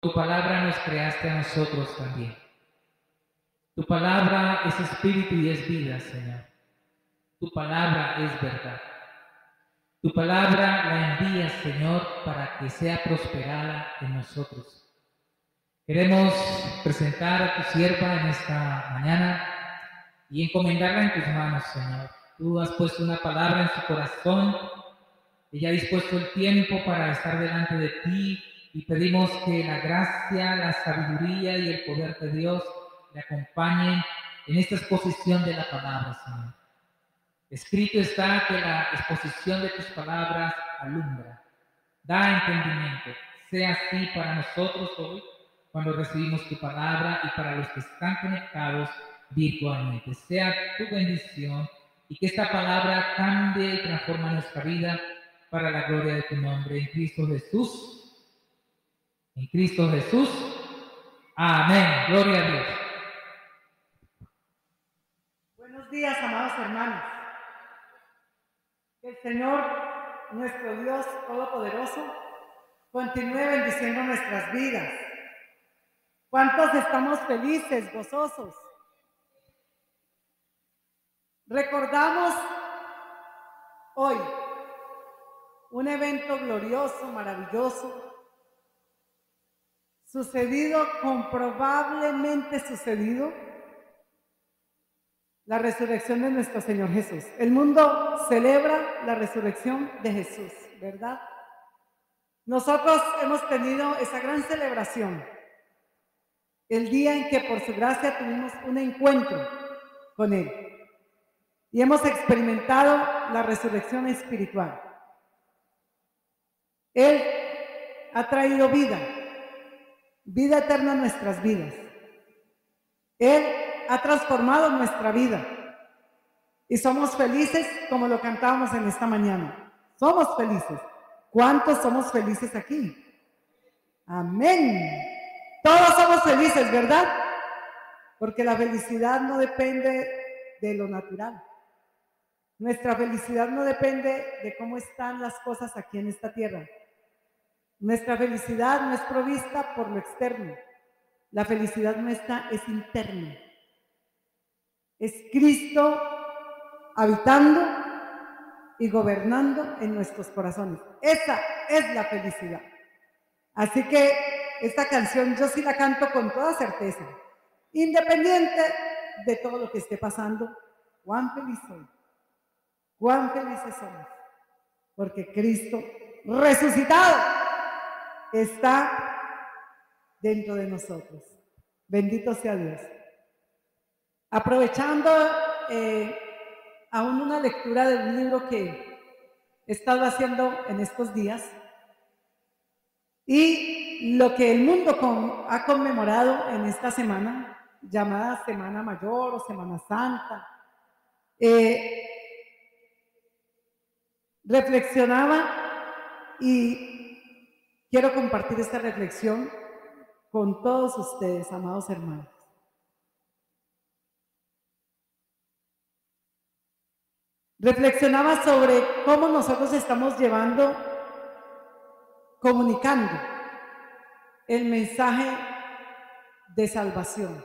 Tu palabra nos creaste a nosotros también. Tu palabra es espíritu y es vida, Señor. Tu palabra es verdad. Tu palabra la envías, Señor, para que sea prosperada en nosotros. Queremos presentar a tu sierva en esta mañana y encomendarla en tus manos, Señor. Tú has puesto una palabra en su corazón. Ella ha dispuesto el tiempo para estar delante de ti y pedimos que la gracia, la sabiduría y el poder de Dios le acompañen en esta exposición de la palabra, Señor. Escrito está que la exposición de tus palabras alumbra, da entendimiento. Sea así para nosotros hoy, cuando recibimos tu palabra, y para los que están conectados virtualmente. Sea tu bendición y que esta palabra cambie y transforme nuestra vida para la gloria de tu nombre. En Cristo Jesús. En Cristo Jesús. Amén. Gloria a Dios. Buenos días, amados hermanos. Que el Señor, nuestro Dios Todopoderoso, continúe bendiciendo nuestras vidas. ¿Cuántos estamos felices, gozosos? Recordamos hoy un evento glorioso, maravilloso, sucedido, comprobablemente sucedido, la resurrección de nuestro Señor Jesús. El mundo celebra la resurrección de Jesús, ¿verdad? Nosotros hemos tenido esa gran celebración el día en que por su gracia tuvimos un encuentro con Él y hemos experimentado la resurrección espiritual. Él ha traído vida eterna a nuestras vidas. Él ha transformado nuestra vida y somos felices como lo cantábamos en esta mañana. Somos felices. ¿Cuántos somos felices aquí? Amén. Todos somos felices, ¿verdad? Porque la felicidad no depende de lo natural. Nuestra felicidad no depende de cómo están las cosas aquí en esta tierra. Nuestra felicidad no es provista por lo externo. La felicidad nuestra es interna. Es Cristo habitando y gobernando en nuestros corazones. Esa es la felicidad. Así que esta canción yo sí la canto con toda certeza, independiente de todo lo que esté pasando. Cuán feliz soy, cuán felices somos, porque Cristo resucitado está dentro de nosotros. Bendito sea Dios. Aprovechando aún una lectura de un libro que he estado haciendo en estos días y lo que el mundo ha conmemorado en esta semana, llamada Semana Mayor o Semana Santa, reflexionaba y quiero compartir esta reflexión con todos ustedes, amados hermanos. Reflexionaba sobre cómo nosotros estamos comunicando el mensaje de salvación.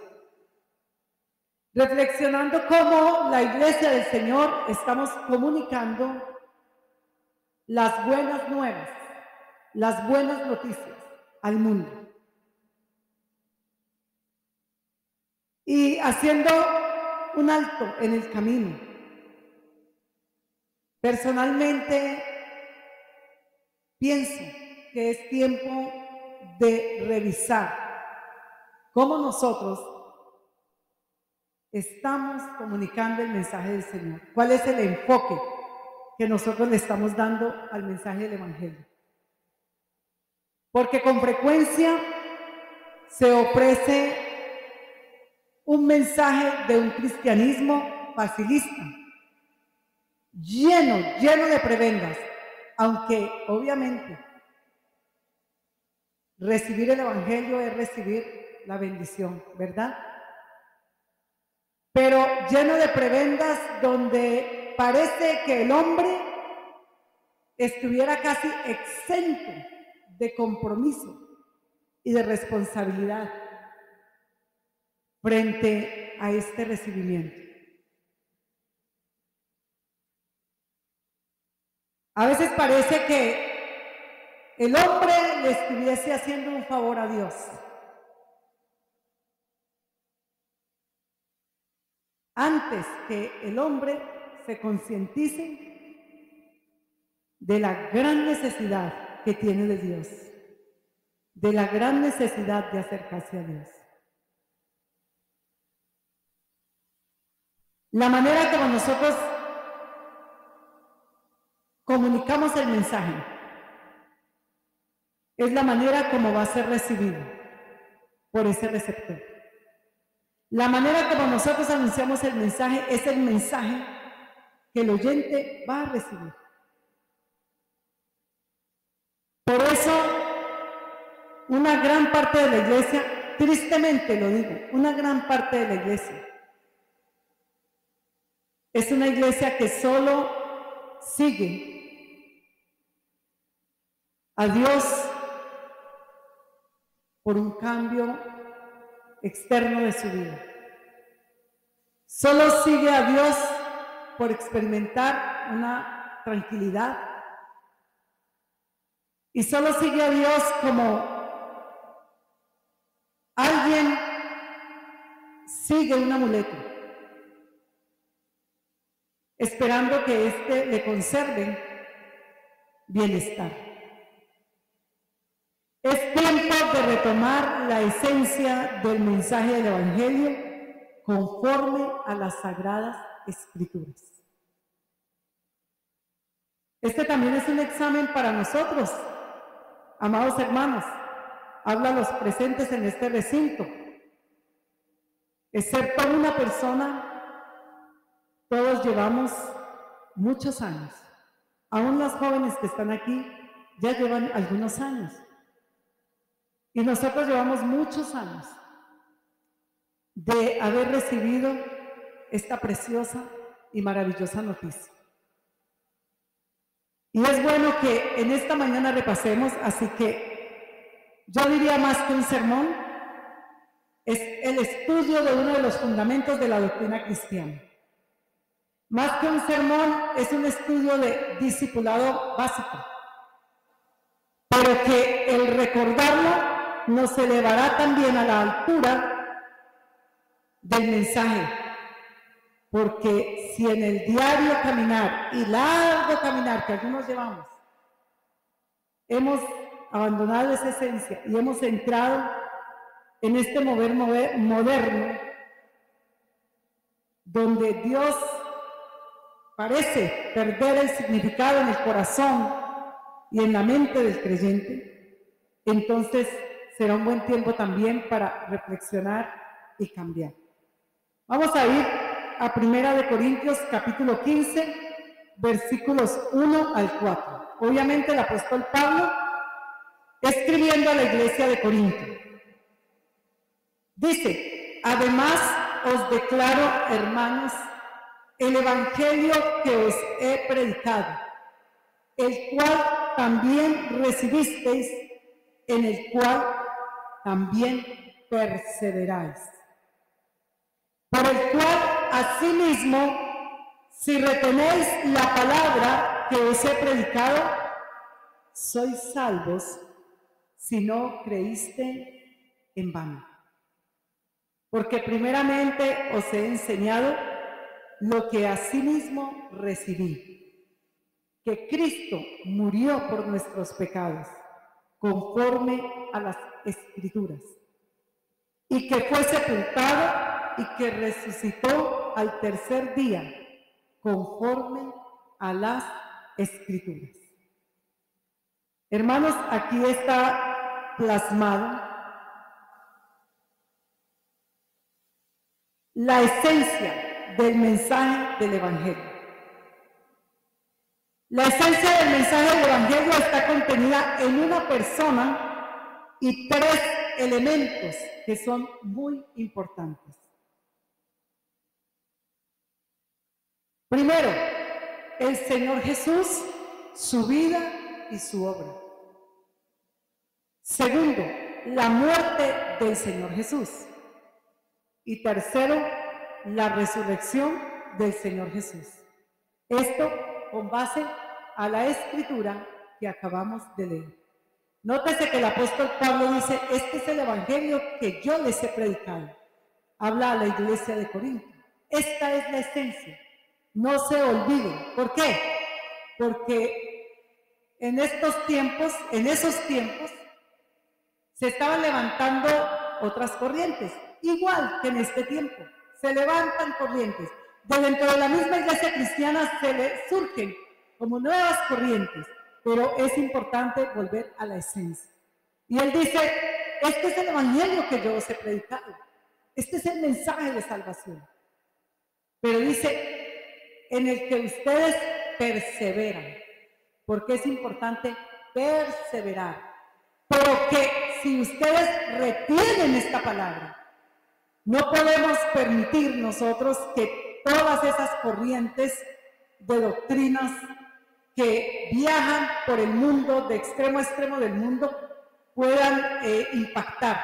Reflexionando cómo la Iglesia del Señor estamos comunicando las buenas nuevas, las buenas noticias al mundo. Y haciendo un alto en el camino. Personalmente, pienso que es tiempo de revisar cómo nosotros estamos comunicando el mensaje del Señor. ¿Cuál es el enfoque que nosotros le estamos dando al mensaje del Evangelio? Porque con frecuencia se ofrece un mensaje de un cristianismo facilista, lleno de prebendas, aunque obviamente recibir el Evangelio es recibir la bendición, ¿verdad? Pero lleno de prebendas donde parece que el hombre estuviera casi exento de compromiso y de responsabilidad frente a este recibimiento. A veces parece que el hombre le estuviese haciendo un favor a Dios. Antes que el hombre se concientice de la gran necesidad que tiene de Dios, de la gran necesidad de acercarse a Dios. La manera como nosotros comunicamos el mensaje es la manera como va a ser recibido por ese receptor. La manera como nosotros anunciamos el mensaje es el mensaje que el oyente va a recibir. Por eso, una gran parte de la iglesia, tristemente lo digo, una gran parte de la iglesia es una iglesia que solo sigue a Dios por un cambio externo de su vida. Solo sigue a Dios por experimentar una tranquilidad. Y solo sigue a Dios como alguien sigue un amuleto, esperando que éste le conserve bienestar. Es tiempo de retomar la esencia del mensaje del Evangelio conforme a las Sagradas Escrituras. Este también es un examen para nosotros, amados hermanos. Habla a los presentes en este recinto. Excepto una persona, todos llevamos muchos años. Aún las jóvenes que están aquí ya llevan algunos años. Y nosotros llevamos muchos años de haber recibido esta preciosa y maravillosa noticia. Y es bueno que en esta mañana repasemos, así que yo diría más que un sermón, es el estudio de uno de los fundamentos de la doctrina cristiana. Más que un sermón, es un estudio de discipulado básico, pero que el recordarlo nos elevará también a la altura del mensaje, porque si en el diario caminar y largo caminar que algunos llevamos, hemos abandonado esa esencia y hemos entrado en este mover moderno, donde Dios parece perder el significado en el corazón y en la mente del creyente, entonces será un buen tiempo también para reflexionar y cambiar. Vamos a ir a 1 Corintios capítulo 15, versículos 1 al 4. Obviamente el apóstol Pablo escribiendo a la iglesia de Corinto. Dice: además os declaro, hermanos, el evangelio que os he predicado, el cual también recibisteis, en el cual también perseveráis, por el cual asimismo, si retenéis la palabra que os he predicado, sois salvos si no creíste en vano. Porque primeramente os he enseñado lo que asimismo recibí, que Cristo murió por nuestros pecados, conforme a las Escrituras, y que fue sepultado y que resucitó al tercer día, conforme a las Escrituras. Hermanos, aquí está plasmado la esencia del mensaje del Evangelio. La esencia del mensaje del Evangelio está contenida en una persona y tres elementos que son muy importantes. Primero, el Señor Jesús, su vida y su obra. Segundo, la muerte del Señor Jesús. Y tercero, la resurrección del Señor Jesús. Esto con base a la escritura que acabamos de leer. Nótese que el apóstol Pablo dice, este es el evangelio que yo les he predicado. Habla a la iglesia de Corinto. Esta es la esencia. No se olviden. ¿Por qué? Porque en esos tiempos, se estaban levantando otras corrientes. Igual que en este tiempo. Se levantan corrientes. De dentro de la misma iglesia cristiana se le surgen como nuevas corrientes. Pero es importante volver a la esencia. Y él dice, este es el evangelio que yo os he predicado. Este es el mensaje de salvación. Pero dice, en el que ustedes perseveran. Porque es importante perseverar. Pero que si ustedes retienen esta palabra, no podemos permitir nosotros que todas esas corrientes de doctrinas que viajan por el mundo, de extremo a extremo del mundo, puedan impactar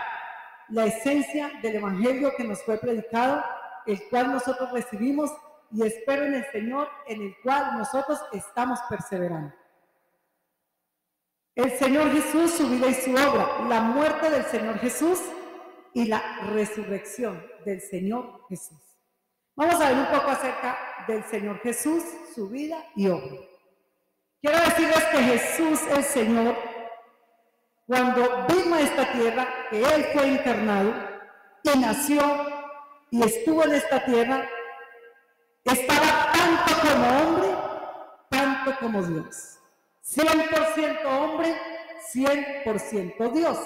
la esencia del evangelio que nos fue predicado, el cual nosotros recibimos, y espero en el Señor, en el cual nosotros estamos perseverando. El Señor Jesús, su vida y su obra, la muerte del Señor Jesús y la resurrección del Señor Jesús. Vamos a ver un poco acerca del Señor Jesús, su vida y obra. Quiero decirles que Jesús, el Señor, cuando vino a esta tierra, que Él fue encarnado y nació y estuvo en esta tierra, estaba tanto como hombre, tanto como Dios. 100% hombre, 100% Dios.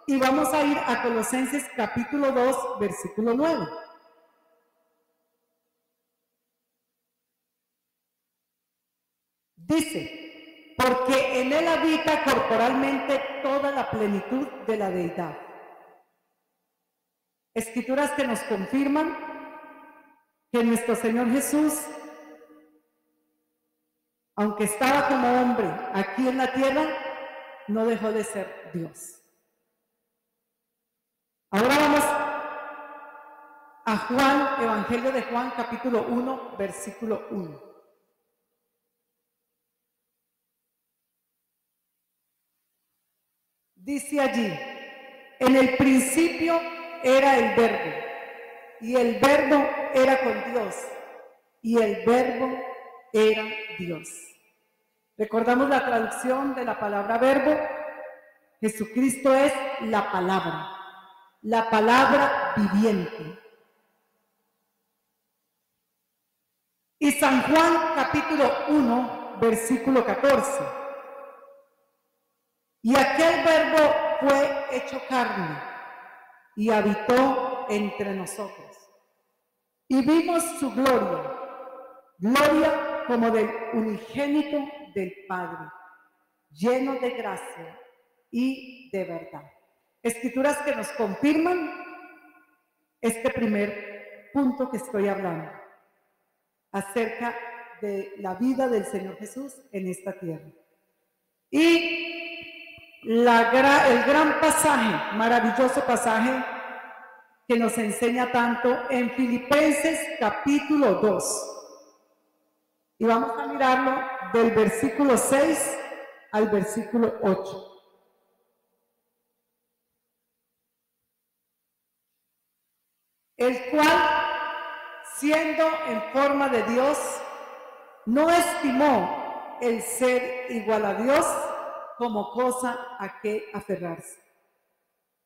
Y vamos a ir a Colosenses capítulo 2, versículo 9. Dice, porque en Él habita corporalmente toda la plenitud de la deidad. Escrituras que nos confirman que nuestro Señor Jesús, aunque estaba como hombre aquí en la tierra, no dejó de ser Dios. Ahora vamos a Juan, Evangelio de Juan, capítulo 1, versículo 1. Dice allí, en el principio era el Verbo, y el Verbo era con Dios, y el Verbo era Dios. Recordamos la traducción de la palabra verbo. Jesucristo es la palabra viviente. Y San Juan capítulo 1, versículo 14. Y aquel verbo fue hecho carne y habitó entre nosotros. Y vimos su gloria, gloria como del unigénito del Padre, lleno de gracia y de verdad. Escrituras que nos confirman este primer punto que estoy hablando, acerca de la vida del Señor Jesús en esta tierra. Y el gran pasaje, maravilloso pasaje que nos enseña tanto en Filipenses capítulo 2. Y vamos a mirarlo del versículo 6 al versículo 8. El cual, siendo en forma de Dios, no estimó el ser igual a Dios como cosa a que aferrarse,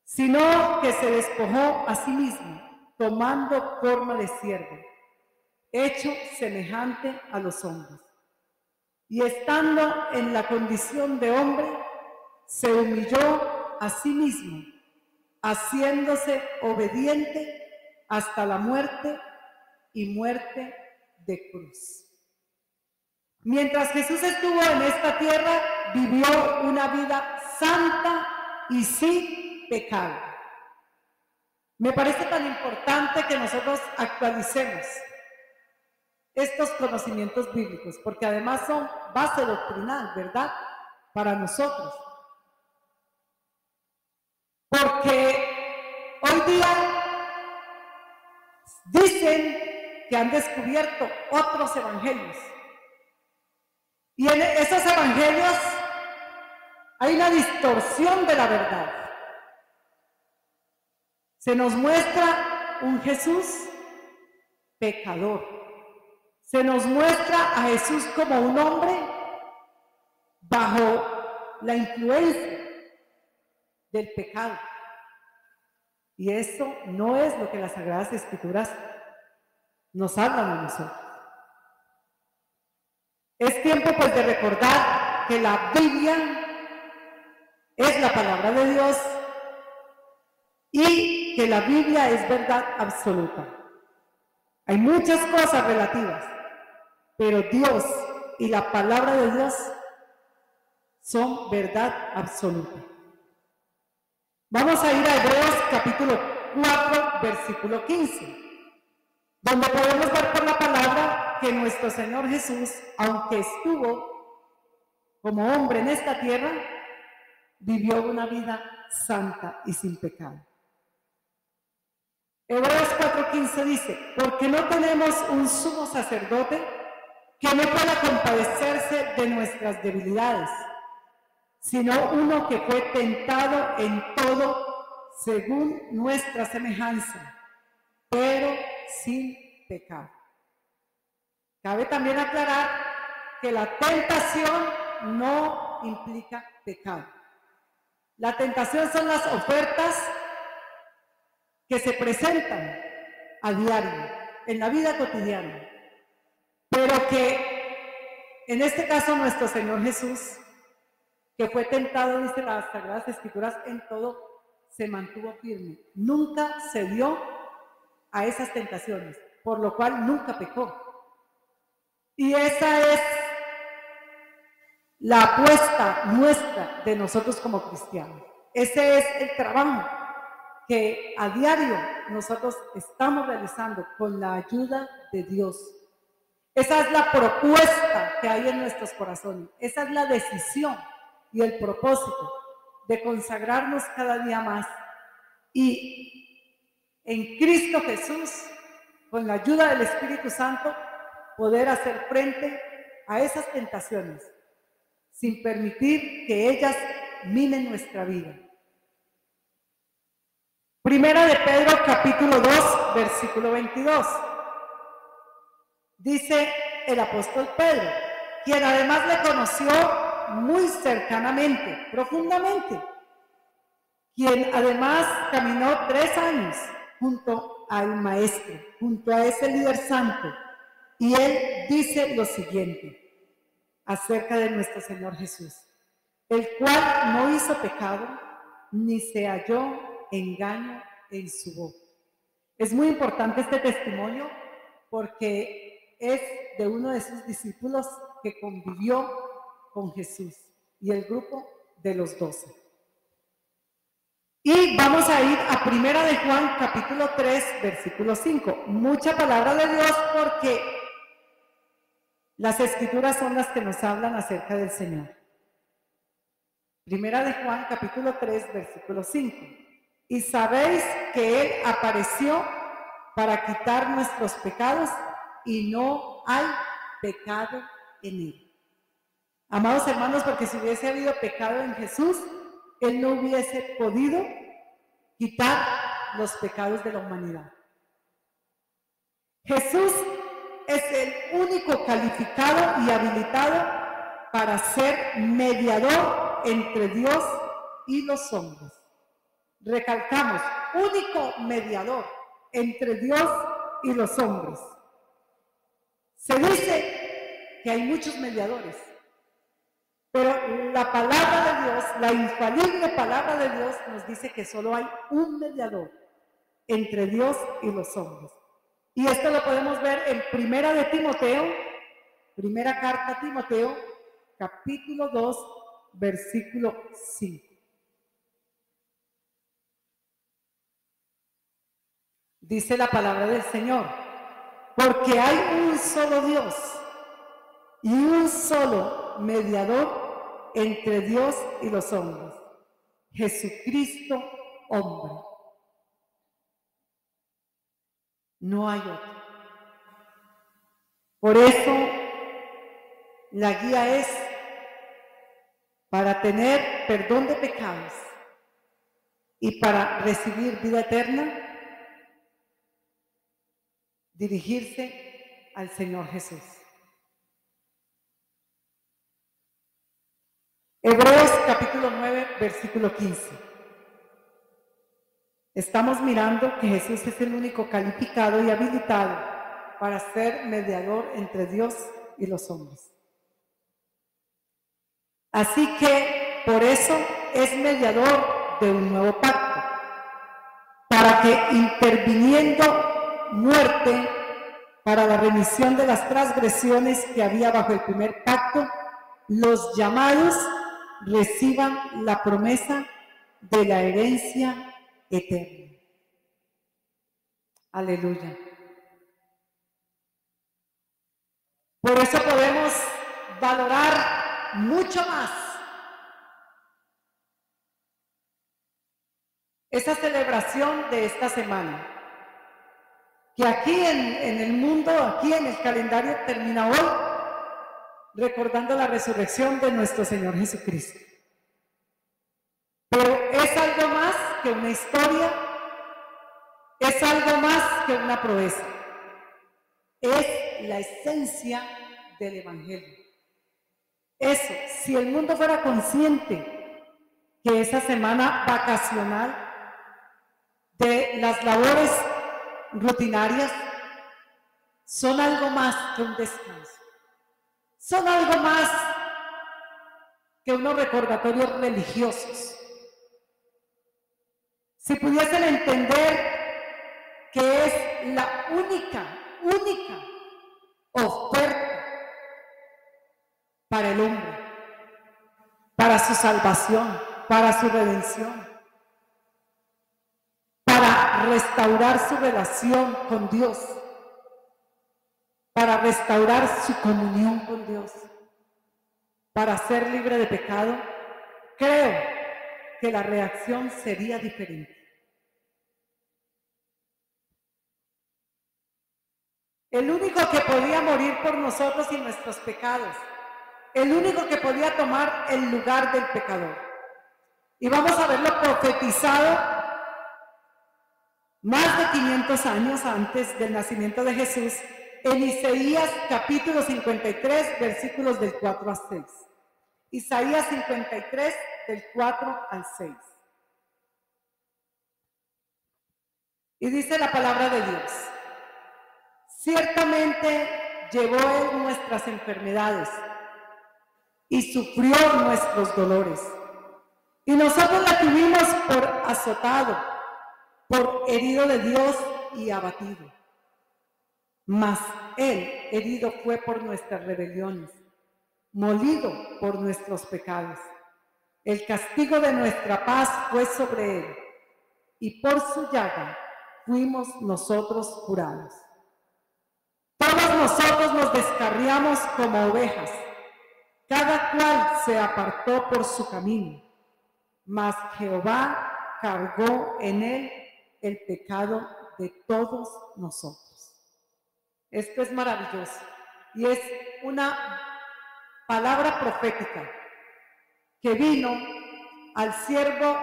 sino que se despojó a sí mismo, tomando forma de siervo, hecho semejante a los hombres. Y estando en la condición de hombre, se humilló a sí mismo, haciéndose obediente hasta la muerte y muerte de cruz. Mientras Jesús estuvo en esta tierra, vivió una vida santa y sin pecado. Me parece tan importante que nosotros actualicemos estos conocimientos bíblicos, porque además son base doctrinal, ¿verdad? Para nosotros. Porque hoy día dicen que han descubierto otros evangelios. Y en esos evangelios hay una distorsión de la verdad. Se nos muestra un Jesús pecador. Se nos muestra a Jesús como un hombre bajo la influencia del pecado. Y eso no es lo que las Sagradas Escrituras nos hablan a nosotros. Es tiempo pues de recordar que la Biblia es la palabra de Dios y que la Biblia es verdad absoluta. Hay muchas cosas relativas, pero Dios y la palabra de Dios son verdad absoluta. Vamos a ir a Hebreos capítulo 4, versículo 15, donde podemos ver por la palabra que nuestro Señor Jesús, aunque estuvo como hombre en esta tierra, vivió una vida santa y sin pecado. Hebreos 4:15 dice, porque no tenemos un sumo sacerdote que no pueda compadecerse de nuestras debilidades, sino uno que fue tentado en todo según nuestra semejanza, pero sin pecado. Cabe también aclarar que la tentación no implica pecado. La tentación son las ofertas que se presentan a diario, en la vida cotidiana, pero que en este caso nuestro Señor Jesús, que fue tentado, dice las Sagradas Escrituras, en todo se mantuvo firme, nunca cedió a esas tentaciones, por lo cual nunca pecó. Y esa es la apuesta nuestra de nosotros como cristianos. Ese es el trabajo que a diario nosotros estamos realizando con la ayuda de Dios. Esa es la propuesta que hay en nuestros corazones. Esa es la decisión y el propósito de consagrarnos cada día más y en Cristo Jesús, con la ayuda del Espíritu Santo, poder hacer frente a esas tentaciones sin permitir que ellas minen nuestra vida. Primera de Pedro, capítulo 2, versículo 22. Dice el apóstol Pedro, quien además le conoció muy cercanamente, profundamente, quien además caminó 3 años junto al Maestro, junto a ese líder santo, y él dice lo siguiente acerca de nuestro Señor Jesús, el cual no hizo pecado, ni se halló engaño en su boca. Es muy importante este testimonio porque es de uno de sus discípulos que convivió con Jesús y el grupo de los 12. Y vamos a ir a Primera de Juan, capítulo 3, versículo 5. Mucha palabra de Dios porque las Escrituras son las que nos hablan acerca del Señor. Primera de Juan, capítulo 3, versículo 5. Y sabéis que Él apareció para quitar nuestros pecados y no hay pecado en Él. Amados hermanos, porque si hubiese habido pecado en Jesús, Él no hubiese podido quitar los pecados de la humanidad. Jesús es el único calificado y habilitado para ser mediador entre Dios y los hombres. Recalcamos, único mediador entre Dios y los hombres. Se dice que hay muchos mediadores, pero la palabra de Dios, la infalible palabra de Dios, nos dice que solo hay un mediador entre Dios y los hombres. Y esto lo podemos ver en Primera de Timoteo, primera carta a Timoteo, capítulo 2, versículo 5. Dice la palabra del Señor, porque hay un solo Dios y un solo mediador entre Dios y los hombres, Jesucristo hombre. No hay otro. Por eso la guía es para tener perdón de pecados y para recibir vida eterna, dirigirse al Señor Jesús. Hebreos capítulo 9, versículo 15. Estamos mirando que Jesús es el único calificado y habilitado para ser mediador entre Dios y los hombres. Así que por eso es mediador de un nuevo pacto, para que interviniendo muerte para la remisión de las transgresiones que había bajo el primer pacto, los llamados reciban la promesa de la herencia eterna. Aleluya. Por eso podemos valorar mucho más esa celebración de esta semana, que aquí en el mundo, aquí en el calendario termina hoy, recordando la resurrección de nuestro Señor Jesucristo. Pero es algo más que una historia, es algo más que una proeza. Es la esencia del Evangelio. Eso, si el mundo fuera consciente que esa semana vacacional de las labores rutinarias son algo más que un descanso, son algo más que unos recordatorios religiosos. Si pudiesen entender que es la única oferta para el hombre, para su salvación, para su redención, para restaurar su relación con Dios, para restaurar su comunión con Dios, para ser libre de pecado, creo que la reacción sería diferente. El único que podía morir por nosotros y nuestros pecados, el único que podía tomar el lugar del pecador. Y vamos a verlo profetizado más de 500 años antes del nacimiento de Jesús, en Isaías capítulo 53, versículos del 4 al 6. Isaías 53, del 4 al 6. Y dice la palabra de Dios: ciertamente llevó Él nuestras enfermedades y sufrió nuestros dolores. Y nosotros la tuvimos por azotado, por herido de Dios y abatido. Mas Él herido fue por nuestras rebeliones, molido por nuestros pecados. El castigo de nuestra paz fue sobre Él, y por su llaga fuimos nosotros curados. Todos nosotros nos descarriamos como ovejas, cada cual se apartó por su camino, mas Jehová cargó en él el pecado de todos nosotros. Esto es maravilloso y es una palabra profética que vino al siervo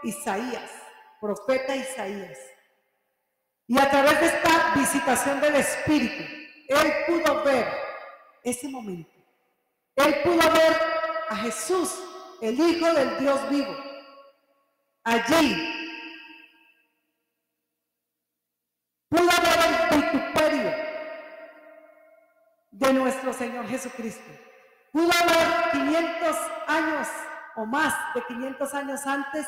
Isaías, profeta Isaías. Y a través de esta visitación del Espíritu, él pudo ver ese momento. Él pudo ver a Jesús, el Hijo del Dios vivo, allí. Pudo ver el vituperio de nuestro Señor Jesucristo. Pudo ver 500 años o más de 500 años antes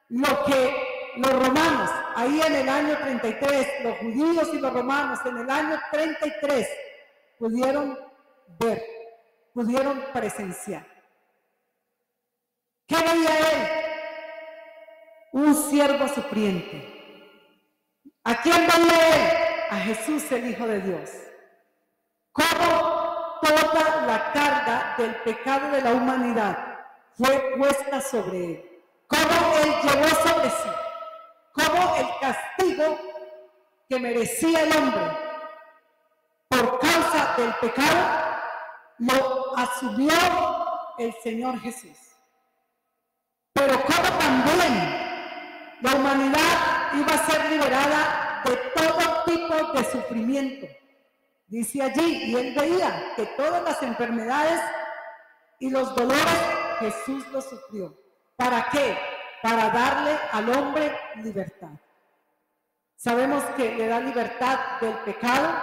lo que los romanos, ahí en el año 33, los judíos y los romanos en el año 33 pudieron ver, pudieron presenciar. ¿Qué veía él? Un siervo sufriente. ¿A quién veía él? A Jesús, el Hijo de Dios. Cómo toda la carga del pecado de la humanidad fue puesta sobre él. Cómo él llevó sobre sí cómo el castigo que merecía el hombre por causa del pecado lo asumió el Señor Jesús. Pero cómo también la humanidad iba a ser liberada de todo tipo de sufrimiento. Dice allí, y él veía que todas las enfermedades y los dolores Jesús los sufrió. ¿Para qué? Para darle al hombre libertad. Sabemos que le da libertad del pecado,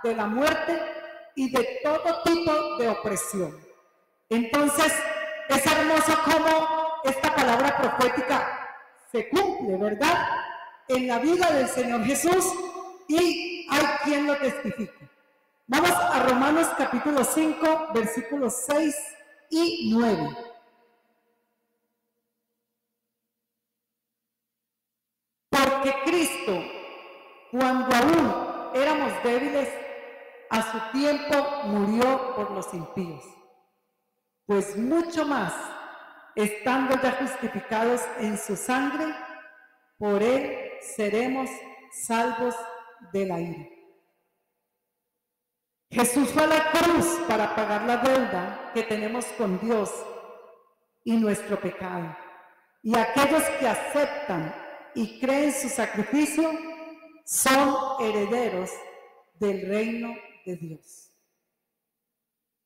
de la muerte y de todo tipo de opresión. Entonces, es hermoso cómo esta palabra profética se cumple, ¿verdad? En la vida del Señor Jesús, y hay quien lo testifique. Vamos a Romanos capítulo 5, versículos 6 y 9. Porque Cristo, cuando aún éramos débiles, a su tiempo murió por los impíos. Pues mucho más, estando ya justificados en su sangre, por él seremos salvos de la ira. Jesús fue a la cruz para pagar la deuda que tenemos con Dios y nuestro pecado. Y aquellos que aceptan y creen su sacrificio son herederos del reino de Dios.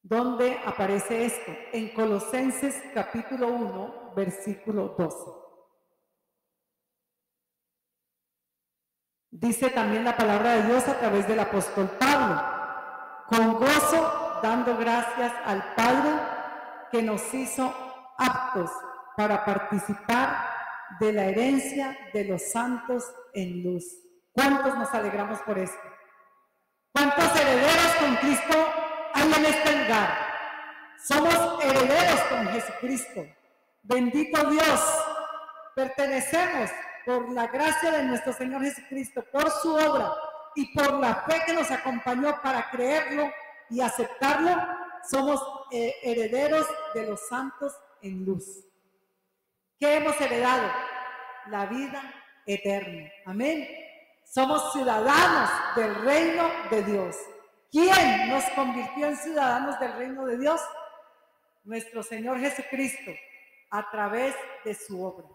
¿Dónde aparece esto? En Colosenses capítulo 1, versículo 12. Dice también la palabra de Dios a través del apóstol Pablo: con gozo, dando gracias al Padre que nos hizo aptos para participar de la herencia de los santos en luz. ¿Cuántos nos alegramos por esto? ¿Cuántos herederos con Cristo hay en este lugar? Somos herederos con Jesucristo. Bendito Dios. Pertenecemos por la gracia de nuestro Señor Jesucristo, por su obra y por la fe que nos acompañó para creerlo y aceptarlo. Somos herederos de los santos en luz. ¿Qué hemos heredado? La vida eterna. Amén. Somos ciudadanos del reino de Dios. ¿Quién nos convirtió en ciudadanos del reino de Dios? Nuestro Señor Jesucristo, a través de su obra.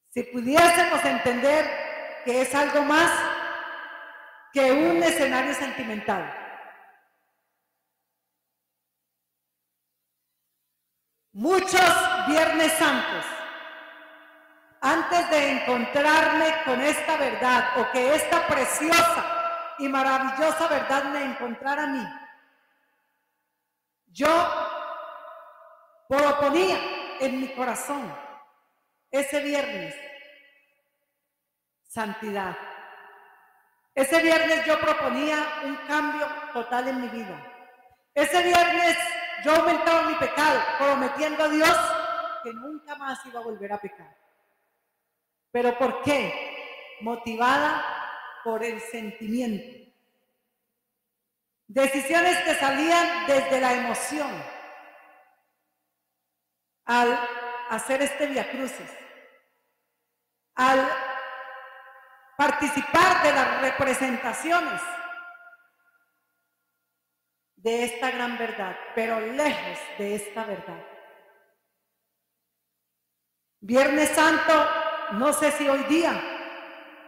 Si pudiésemos entender que es algo más que un escenario sentimental. Muchos Viernes Santos, antes de encontrarme con esta verdad, o que esta preciosa y maravillosa verdad me encontrara a mí, yo proponía en mi corazón ese viernes santidad. Ese viernes yo proponía un cambio total en mi vida. Ese viernes yo aumentaba mi pecado, prometiendo a Dios que nunca más iba a volver a pecar. ¿Pero por qué? Motivada por el sentimiento. Decisiones que salían desde la emoción. Al hacer este viacrucis, al participar de las representaciones de esta gran verdad, pero lejos de esta verdad. Viernes Santo, no sé si hoy día,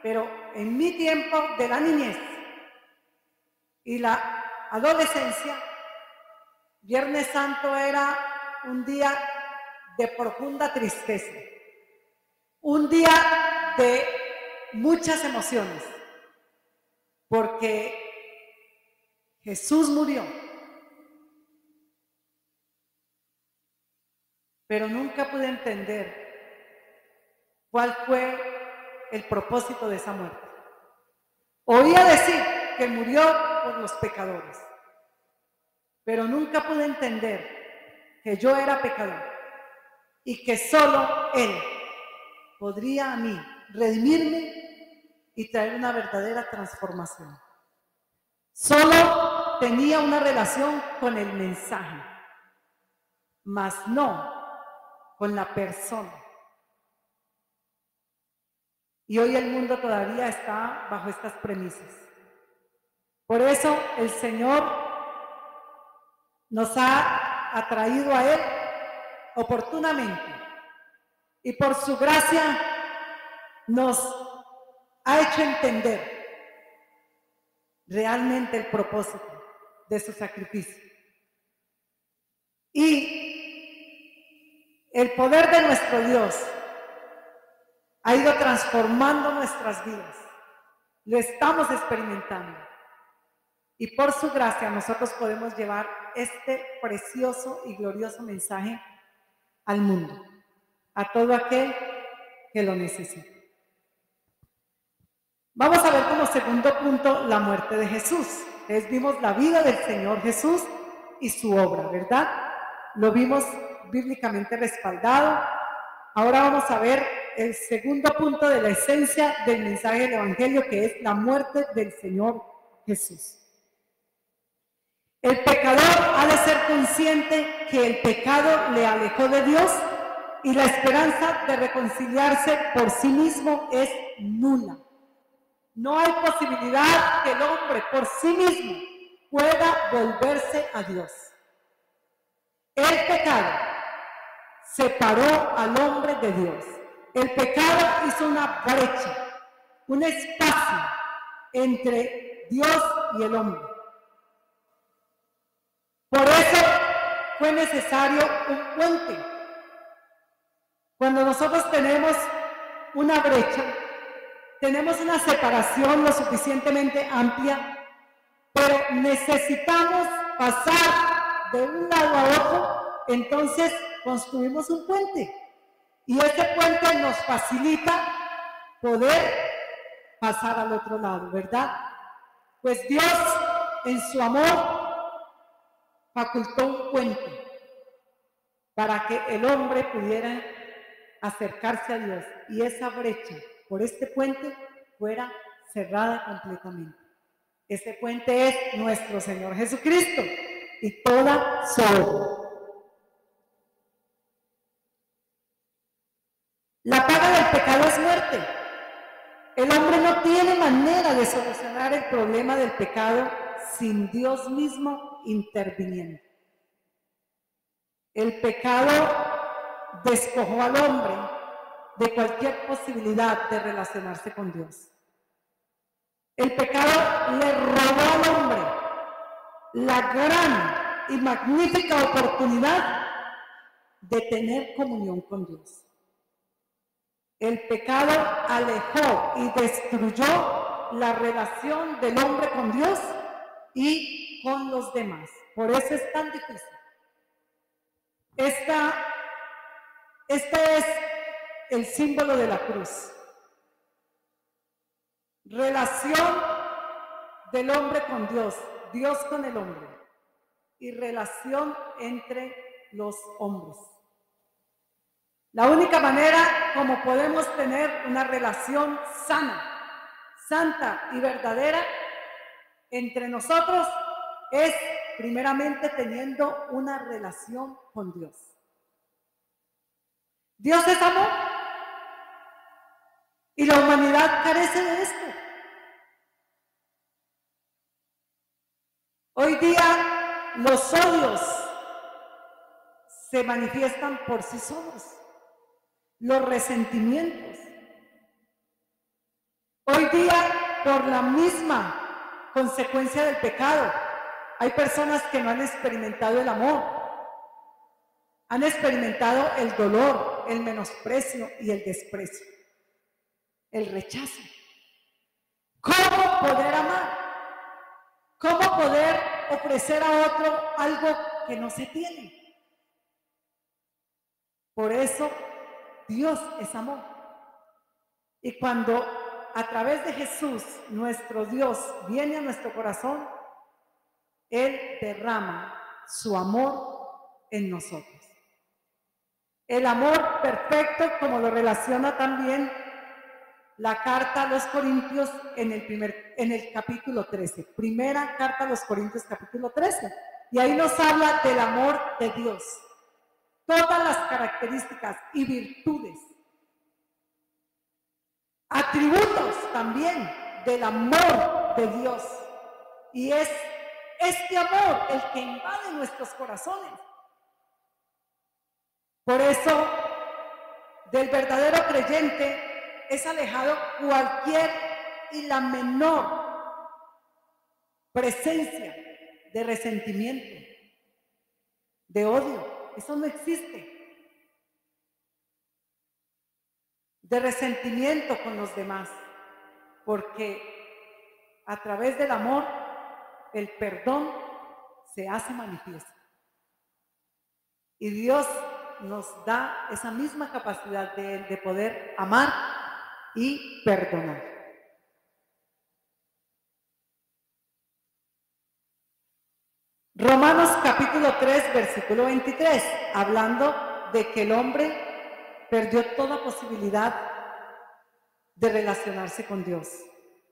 pero en mi tiempo de la niñez y la adolescencia, Viernes Santo era un día de profunda tristeza, un día de muchas emociones, porque Jesús murió, pero nunca pude entender cuál fue el propósito de esa muerte. Oía decir que murió por los pecadores, pero nunca pude entender que yo era pecador y que solo Él podría a mí redimirme y traer una verdadera transformación. Solo tenía una relación con el mensaje, mas no con la persona. Y hoy el mundo todavía está bajo estas premisas. Por eso el Señor nos ha atraído a Él oportunamente y por su gracia nos ha hecho entender realmente el propósito de su sacrificio. Y el poder de nuestro Dios ha ido transformando nuestras vidas. Lo estamos experimentando. Y por su gracia nosotros podemos llevar este precioso y glorioso mensaje al mundo, a todo aquel que lo necesite. Vamos a ver como segundo punto la muerte de Jesús. Entonces vimos la vida del Señor Jesús y su obra, ¿verdad? Lo vimos bíblicamente respaldado. Ahora vamos a ver el segundo punto de la esencia del mensaje del Evangelio, que es la muerte del Señor Jesús. El pecador ha de ser consciente que el pecado le alejó de Dios y la esperanza de reconciliarse por sí mismo es nula. No hay posibilidad que el hombre por sí mismo pueda volverse a Dios. El pecado separó al hombre de Dios. El pecado hizo una brecha, un espacio entre Dios y el hombre. Por eso fue necesario un puente. Cuando nosotros tenemos una brecha, tenemos una separación lo suficientemente amplia, pero necesitamos pasar de un lado a otro, entonces construimos un puente. Y ese puente nos facilita poder pasar al otro lado, ¿verdad? Pues Dios, en su amor, facultó un puente para que el hombre pudiera acercarse a Dios y esa brecha por este puente fuera cerrada completamente. Ese puente es nuestro Señor Jesucristo y toda su obra. La paga del pecado es muerte. El hombre no tiene manera de solucionar el problema del pecado sin Dios mismo interviniendo. El pecado despojó al hombre de cualquier posibilidad de relacionarse con Dios. El pecado le robó al hombre la gran y magnífica oportunidad de tener comunión con Dios. El pecado alejó y destruyó la relación del hombre con Dios y con los demás. Por eso es tan difícil. Este es el símbolo de la cruz. Relación del hombre con Dios, Dios con el hombre, y relación entre los hombres. La única manera como podemos tener una relación sana, santa y verdadera entre nosotros es primeramente teniendo una relación con Dios. Dios es amor y la humanidad carece de esto. Hoy día los odios se manifiestan por sí solos, los resentimientos. Hoy día, por la misma consecuencia del pecado, hay personas que no han experimentado el amor, han experimentado el dolor, el menosprecio y el desprecio, el rechazo. ¿Cómo poder amar? ¿Cómo poder ofrecer a otro algo que no se tiene? Por eso Dios es amor. Y cuando a través de Jesús nuestro Dios viene a nuestro corazón, Él derrama su amor en nosotros. El amor perfecto, como lo relaciona también la carta a los Corintios en el capítulo 13. Primera carta a los Corintios, capítulo 13. Y ahí nos habla del amor de Dios. Todas las características y virtudes atributos también del amor de Dios. Y es este amor el que invade nuestros corazones. Por eso, del verdadero creyente es alejado cualquier y la menor presencia de resentimiento, de odio. Eso no existe. De resentimiento con los demás, porque a través del amor el perdón se hace manifiesto. Y Dios nos da esa misma capacidad de poder amar y perdonar. Romanos capítulo 3, versículo 23, hablando de que el hombre perdió toda posibilidad de relacionarse con Dios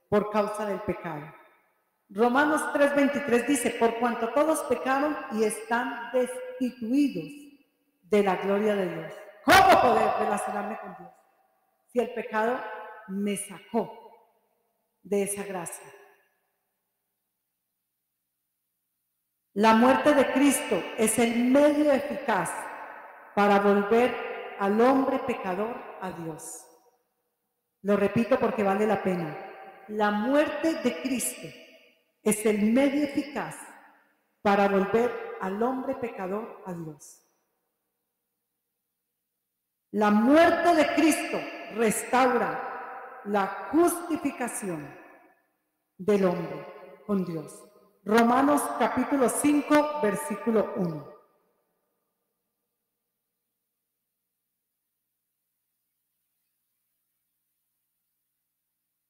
por causa del pecado. Romanos 3:23 dice, por cuanto todos pecaron y están destituidos de la gloria de Dios. ¿Cómo poder relacionarme con Dios si el pecado me sacó de esa gracia? La muerte de Cristo es el medio eficaz para volver al hombre pecador a Dios. Lo repito porque vale la pena. La muerte de Cristo es el medio eficaz para volver al hombre pecador a Dios. La muerte de Cristo restaura la justificación del hombre con Dios. Romanos capítulo 5, versículo 1.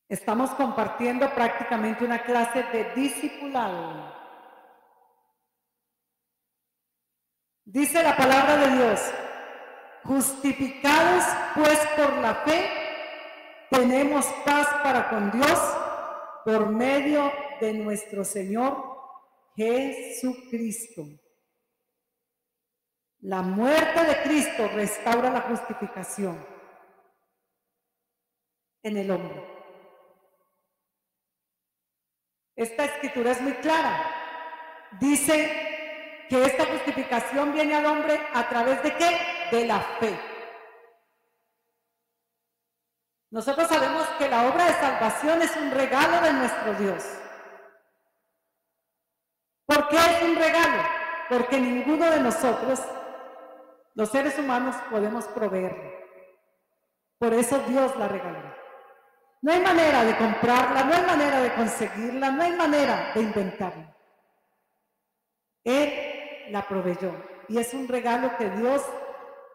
Estamos compartiendo prácticamente una clase de discipulado. Dice la palabra de Dios, justificados pues por la fe, tenemos paz para con Dios por medio de nuestro Señor Jesucristo. La muerte de Cristo restaura la justificación en el hombre. Esta escritura es muy clara. Dice que esta justificación viene al hombre a través de ¿qué? De la fe. Nosotros sabemos que la obra de salvación es un regalo de nuestro Dios. ¿Por qué es un regalo? Porque ninguno de nosotros, los seres humanos, podemos proveerla. Por eso Dios la regaló. No hay manera de comprarla, no hay manera de conseguirla, no hay manera de inventarla. Él la proveyó y es un regalo que Dios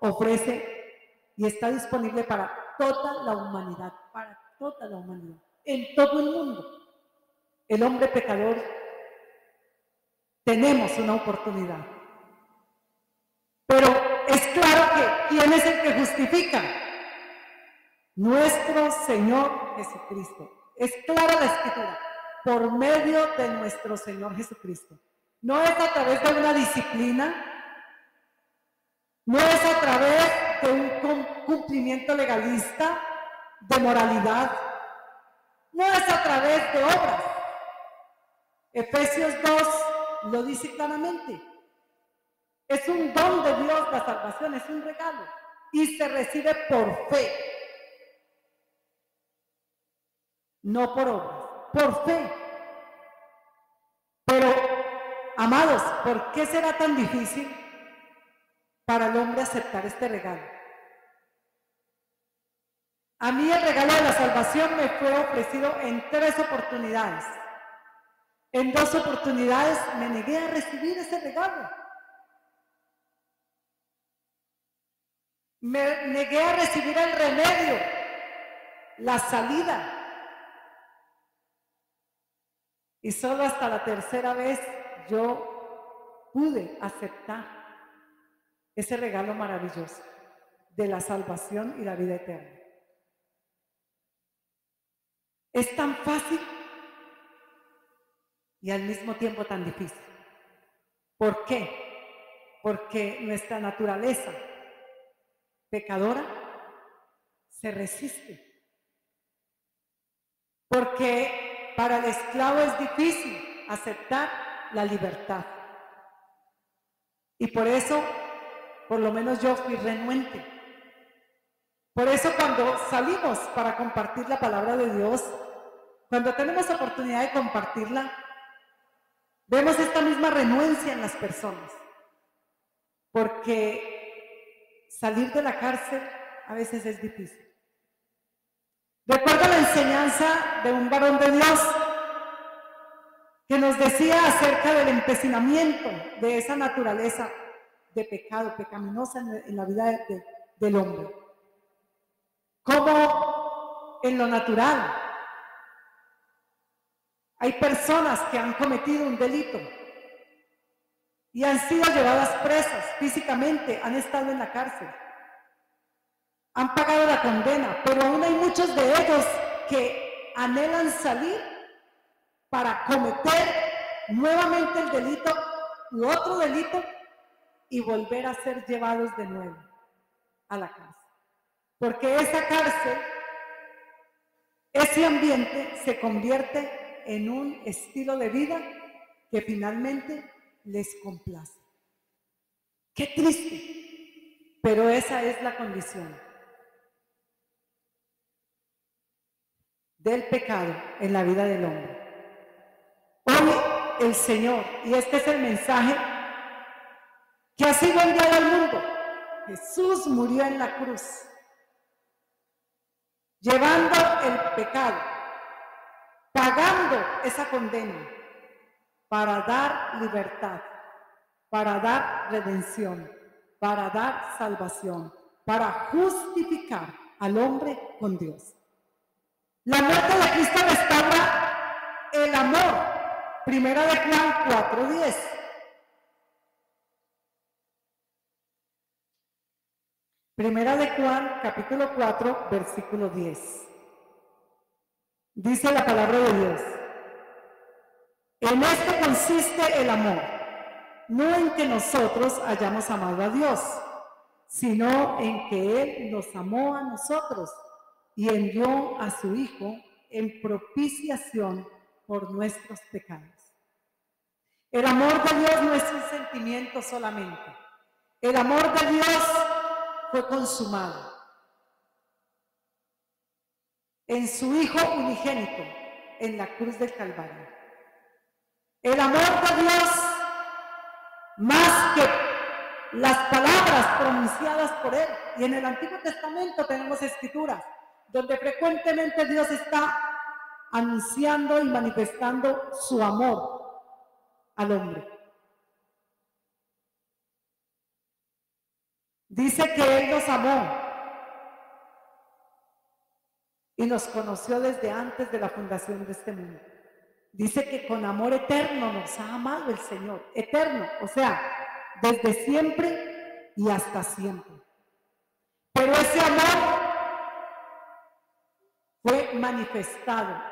ofrece y está disponible para toda la humanidad, en todo el mundo. El hombre pecador, tenemos una oportunidad. Pero es claro que ¿quién es el que justifica? Nuestro Señor Jesucristo. Es clara la escritura, por medio de nuestro Señor Jesucristo. No es a través de una disciplina, no es a través de un cumplimiento legalista, de moralidad, no es a través de obras. Efesios 2 lo dice claramente. Es un don de Dios la salvación, es un regalo y se recibe por fe. No por obras, por fe. Pero, amados, ¿por qué será tan difícil para el hombre aceptar este regalo? A mí el regalo de la salvación me fue ofrecido en 3 oportunidades. En 2 oportunidades me negué a recibir ese regalo. Me negué a recibir el remedio, la salida. Y solo hasta la 3ª vez yo pude aceptar ese regalo maravilloso de la salvación y la vida eterna. Es tan fácil y al mismo tiempo tan difícil. ¿Por qué? Porque nuestra naturaleza pecadora se resiste porque para el esclavo es difícil aceptar la libertad. Y por eso, por lo menos yo fui renuente. Por eso cuando salimos para compartir la palabra de Dios, cuando tenemos oportunidad de compartirla, vemos esta misma renuencia en las personas. Porque salir de la cárcel a veces es difícil. Recuerdo la enseñanza de un varón de Dios que nos decía acerca del empecinamiento de esa naturaleza de pecado, pecaminosa en la vida del hombre. Como en lo natural hay personas que han cometido un delito y han sido llevadas presas físicamente, han estado en la cárcel, han pagado la condena, pero aún hay muchos de ellos que anhelan salir para cometer nuevamente el delito u otro delito y volver a ser llevados de nuevo a la cárcel. Porque esa cárcel, ese ambiente se convierte en un estilo de vida que finalmente les complace. Qué triste, pero esa es la condición del pecado en la vida del hombre. Hoy el Señor, y este es el mensaje que ha sido enviado al mundo, Jesús murió en la cruz, llevando el pecado, pagando esa condena para dar libertad, para dar redención, para dar salvación, para justificar al hombre con Dios. La muerte de Cristo restaura el amor. Primera de Juan 4:10. Primera de Juan, capítulo 4, versículo 10. Dice la palabra de Dios: en esto consiste el amor, no en que nosotros hayamos amado a Dios, sino en que Él nos amó a nosotros y envió a su Hijo en propiciación por nuestros pecados. El amor de Dios no es un sentimiento solamente. El amor de Dios fue consumado en su Hijo unigénito en la cruz del Calvario. El amor de Dios, más que las palabras pronunciadas por Él, y en el Antiguo Testamento tenemos escrituras donde frecuentemente Dios está anunciando y manifestando su amor al hombre. Dice que Él nos amó y nos conoció desde antes de la fundación de este mundo. Dice que con amor eterno nos ha amado el Señor, eterno, o sea, desde siempre y hasta siempre. Pero ese amor fue manifestado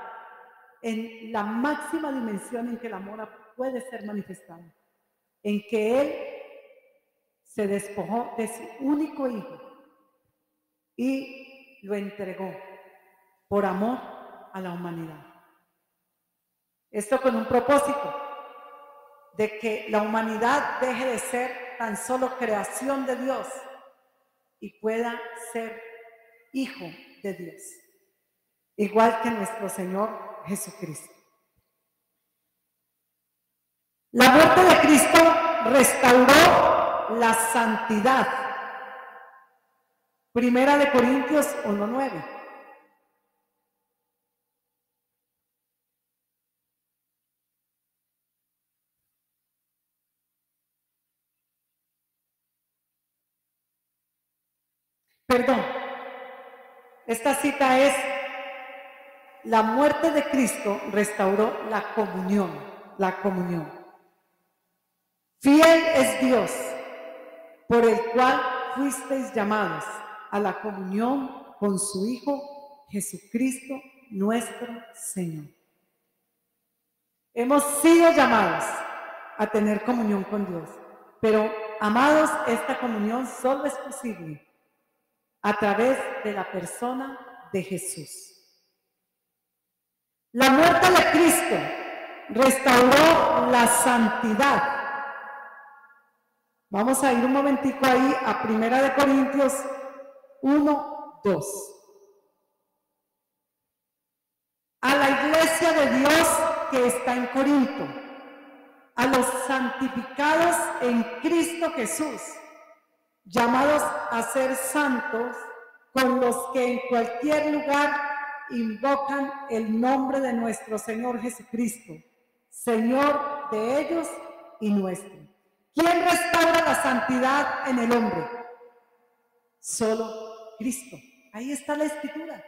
en la máxima dimensión en que el amor puede ser manifestado, en que Él se despojó de su único Hijo y lo entregó por amor a la humanidad. Esto con un propósito de que la humanidad deje de ser tan solo creación de Dios y pueda ser hijo de Dios, igual que nuestro Señor Jesucristo. La muerte de Cristo restauró la santidad. Primera de Corintios 1:9. Perdón, esta cita es: la muerte de Cristo restauró la comunión, la comunión. Fiel es Dios, por el cual fuisteis llamados a la comunión con su Hijo Jesucristo nuestro Señor. Hemos sido llamados a tener comunión con Dios, pero, amados, esta comunión solo es posible a través de la persona de Jesús. La muerte de Cristo restauró la santidad. Vamos a ir un momentico ahí a 1 Corintios 1, 2. A la iglesia de Dios que está en Corinto, a los santificados en Cristo Jesús, llamados a ser santos, con los que en cualquier lugar invocan el nombre de nuestro Señor Jesucristo, Señor de ellos y nuestro. ¿Quién restaura la santidad en el hombre? Solo Cristo. Ahí está la escritura.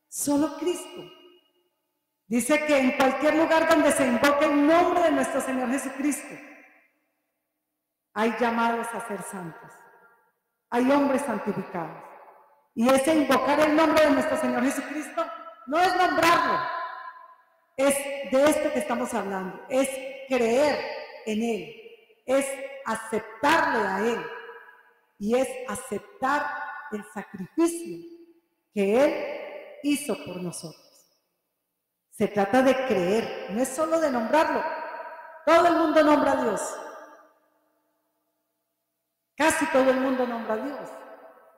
Solo Cristo. Dice que en cualquier lugar donde se invoque el nombre de nuestro Señor Jesucristo, hay llamados a ser santos. Hay hombres santificados. Y ese invocar el nombre de nuestro Señor Jesucristo no es nombrarlo, es de esto que estamos hablando, es creer en Él, es aceptarle a Él y es aceptar el sacrificio que Él hizo por nosotros. Se trata de creer, no es solo de nombrarlo. Todo el mundo nombra a Dios. Casi todo el mundo nombra a Dios.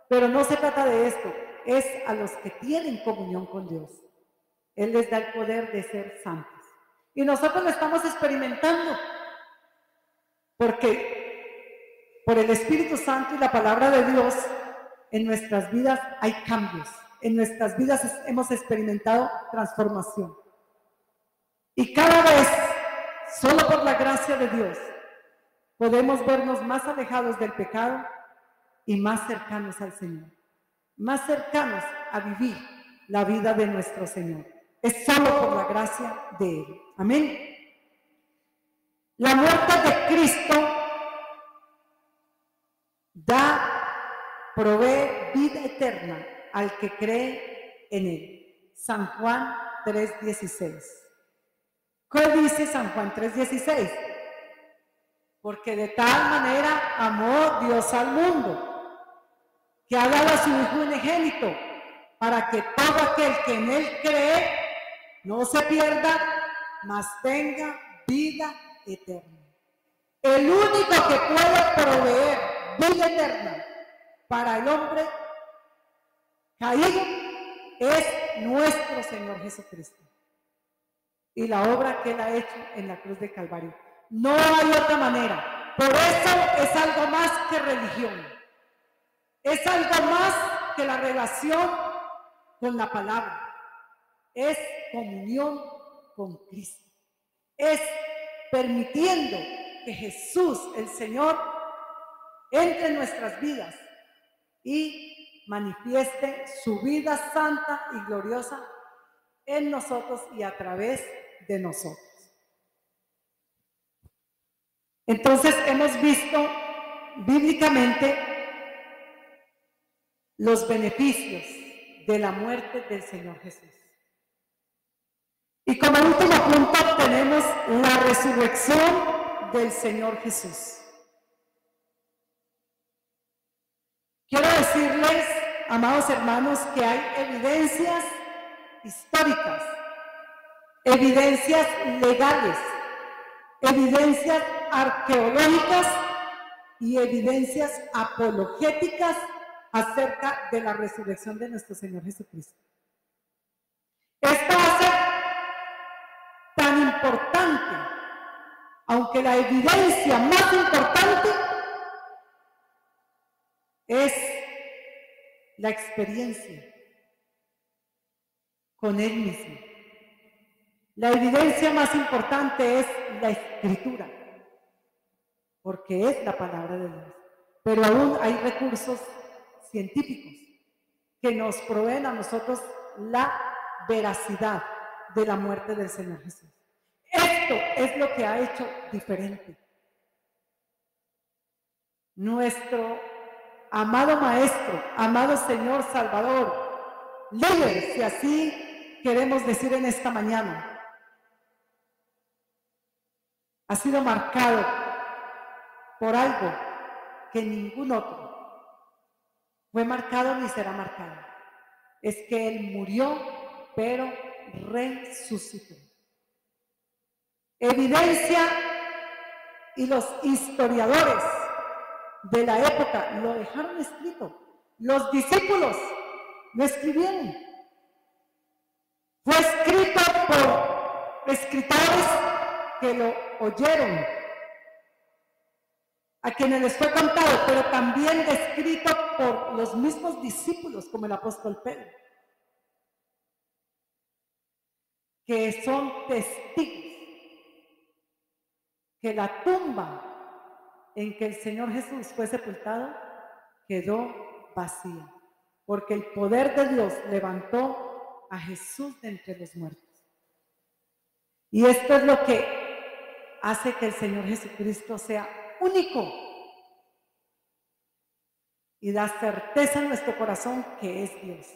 Pero no se trata de esto, es a los que tienen comunión con Dios. Él les da el poder de ser santos. Y nosotros lo estamos experimentando, porque por el Espíritu Santo y la palabra de Dios, en nuestras vidas hay cambios. En nuestras vidas hemos experimentado transformación. Y cada vez, solo por la gracia de Dios, podemos vernos más alejados del pecado y más cercanos al Señor, más cercanos a vivir la vida de nuestro Señor. Es solo por la gracia de Él. Amén. La muerte de Cristo provee vida eterna al que cree en Él. San Juan 3:16. ¿Qué dice San Juan 3:16? Porque de tal manera amó Dios al mundo, que ha dado a su Hijo unigénito, para que todo aquel que en Él cree no se pierda, mas tenga vida eterna. El único que puede proveer vida eterna para el hombre caído es nuestro Señor Jesucristo y la obra que Él ha hecho en la cruz de Calvario. No hay otra manera. Por eso es algo más que religión. Es algo más que la relación con la palabra. Es comunión con Cristo. Es permitiendo que Jesús, el Señor, entre en nuestras vidas y manifieste su vida santa y gloriosa en nosotros y a través de nosotros. Entonces hemos visto bíblicamente los beneficios de la muerte del Señor Jesús. Y como último punto tenemos la resurrección del Señor Jesús. Quiero decirles, amados hermanos, que hay evidencias históricas, evidencias legales, evidencias arqueológicas y evidencias apologéticas acerca de la resurrección de nuestro Señor Jesucristo. Esto va a ser tan importante, aunque la evidencia más importante es la experiencia con Él mismo. La evidencia más importante es la Escritura, porque es la palabra de Dios. Pero aún hay recursos científicos que nos proveen a nosotros la veracidad de la muerte del Señor Jesús. Esto es lo que ha hecho diferente. Nuestro amado Maestro, amado Señor Salvador, líder, si así queremos decir en esta mañana, ha sido marcado por algo que ningún otro fue marcado ni será marcado. Es que Él murió, pero resucitó. Evidencia, y los historiadores de la época lo dejaron escrito. Los discípulos lo escribieron. Fue escrito por escritores que lo oyeron, a quienes les fue contado, pero también descrito por los mismos discípulos, como el apóstol Pedro, que son testigos que la tumba en que el Señor Jesús fue sepultado quedó vacía, porque el poder de Dios levantó a Jesús de entre los muertos. Y esto es lo que hace que el Señor Jesucristo sea único y da certeza en nuestro corazón que es Dios,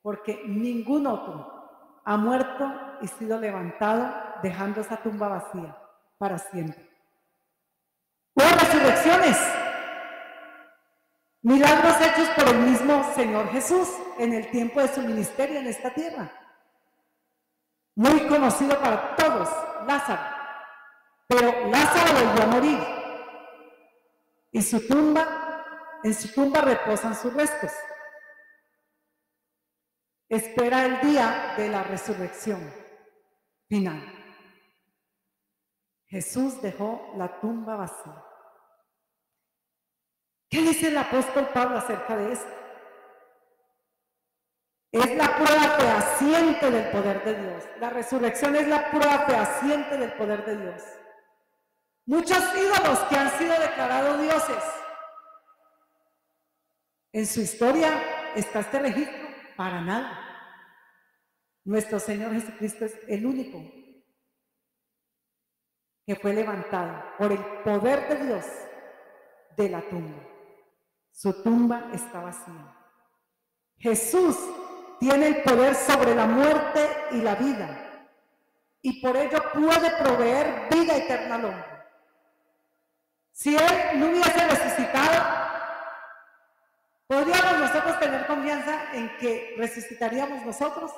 porque ningún otro ha muerto y sido levantado dejando esa tumba vacía para siempre. Hubo resurrecciones, milagros hechos por el mismo Señor Jesús en el tiempo de su ministerio en esta tierra. Muy conocido para todos, Lázaro. Pero Lázaro volvió a morir y en su tumba reposan sus restos. Espera el día de la resurrección final. Jesús dejó la tumba vacía. ¿Qué dice el apóstol Pablo acerca de esto? Es la prueba fehaciente del poder de Dios. La resurrección es la prueba fehaciente del poder de Dios. Muchos ídolos que han sido declarados dioses. En su historia está este registro, para nada. Nuestro Señor Jesucristo es el único que fue levantado por el poder de Dios de la tumba. Su tumba está vacía. Jesús tiene el poder sobre la muerte y la vida, y por ello puede proveer vida eterna al hombre. Si Él no hubiese resucitado, ¿podríamos nosotros tener confianza en que resucitaríamos nosotros?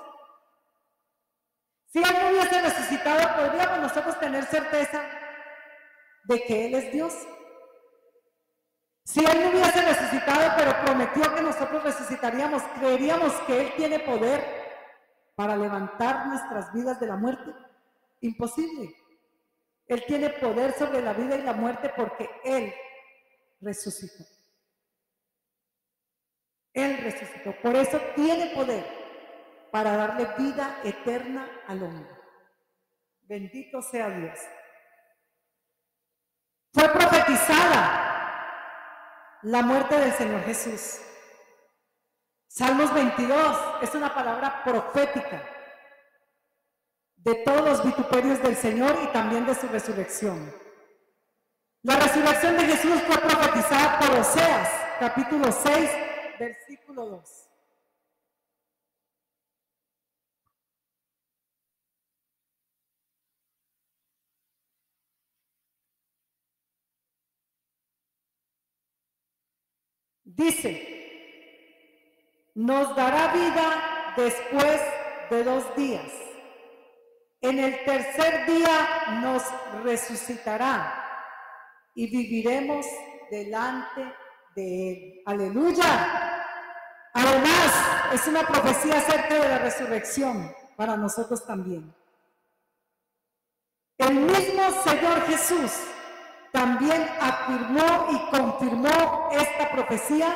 Si Él no hubiese resucitado, ¿podríamos nosotros tener certeza de que Él es Dios? Si Él no hubiese resucitado, pero prometió que nosotros resucitaríamos, ¿creeríamos que Él tiene poder para levantar nuestras vidas de la muerte? Imposible. Él tiene poder sobre la vida y la muerte porque Él resucitó. Él resucitó. Por eso tiene poder para darle vida eterna al hombre. Bendito sea Dios. Fue profetizada la muerte del Señor Jesús. Salmos 22 es una palabra profética de todos los vituperios del Señor y también de su resurrección. La resurrección de Jesús fue profetizada por Oseas, capítulo 6, versículo 2. Dice, nos dará vida después de 2 días. En el tercer día nos resucitará y viviremos delante de Él. ¡Aleluya! Además, es una profecía acerca de la resurrección para nosotros también. El mismo Señor Jesús también afirmó y confirmó esta profecía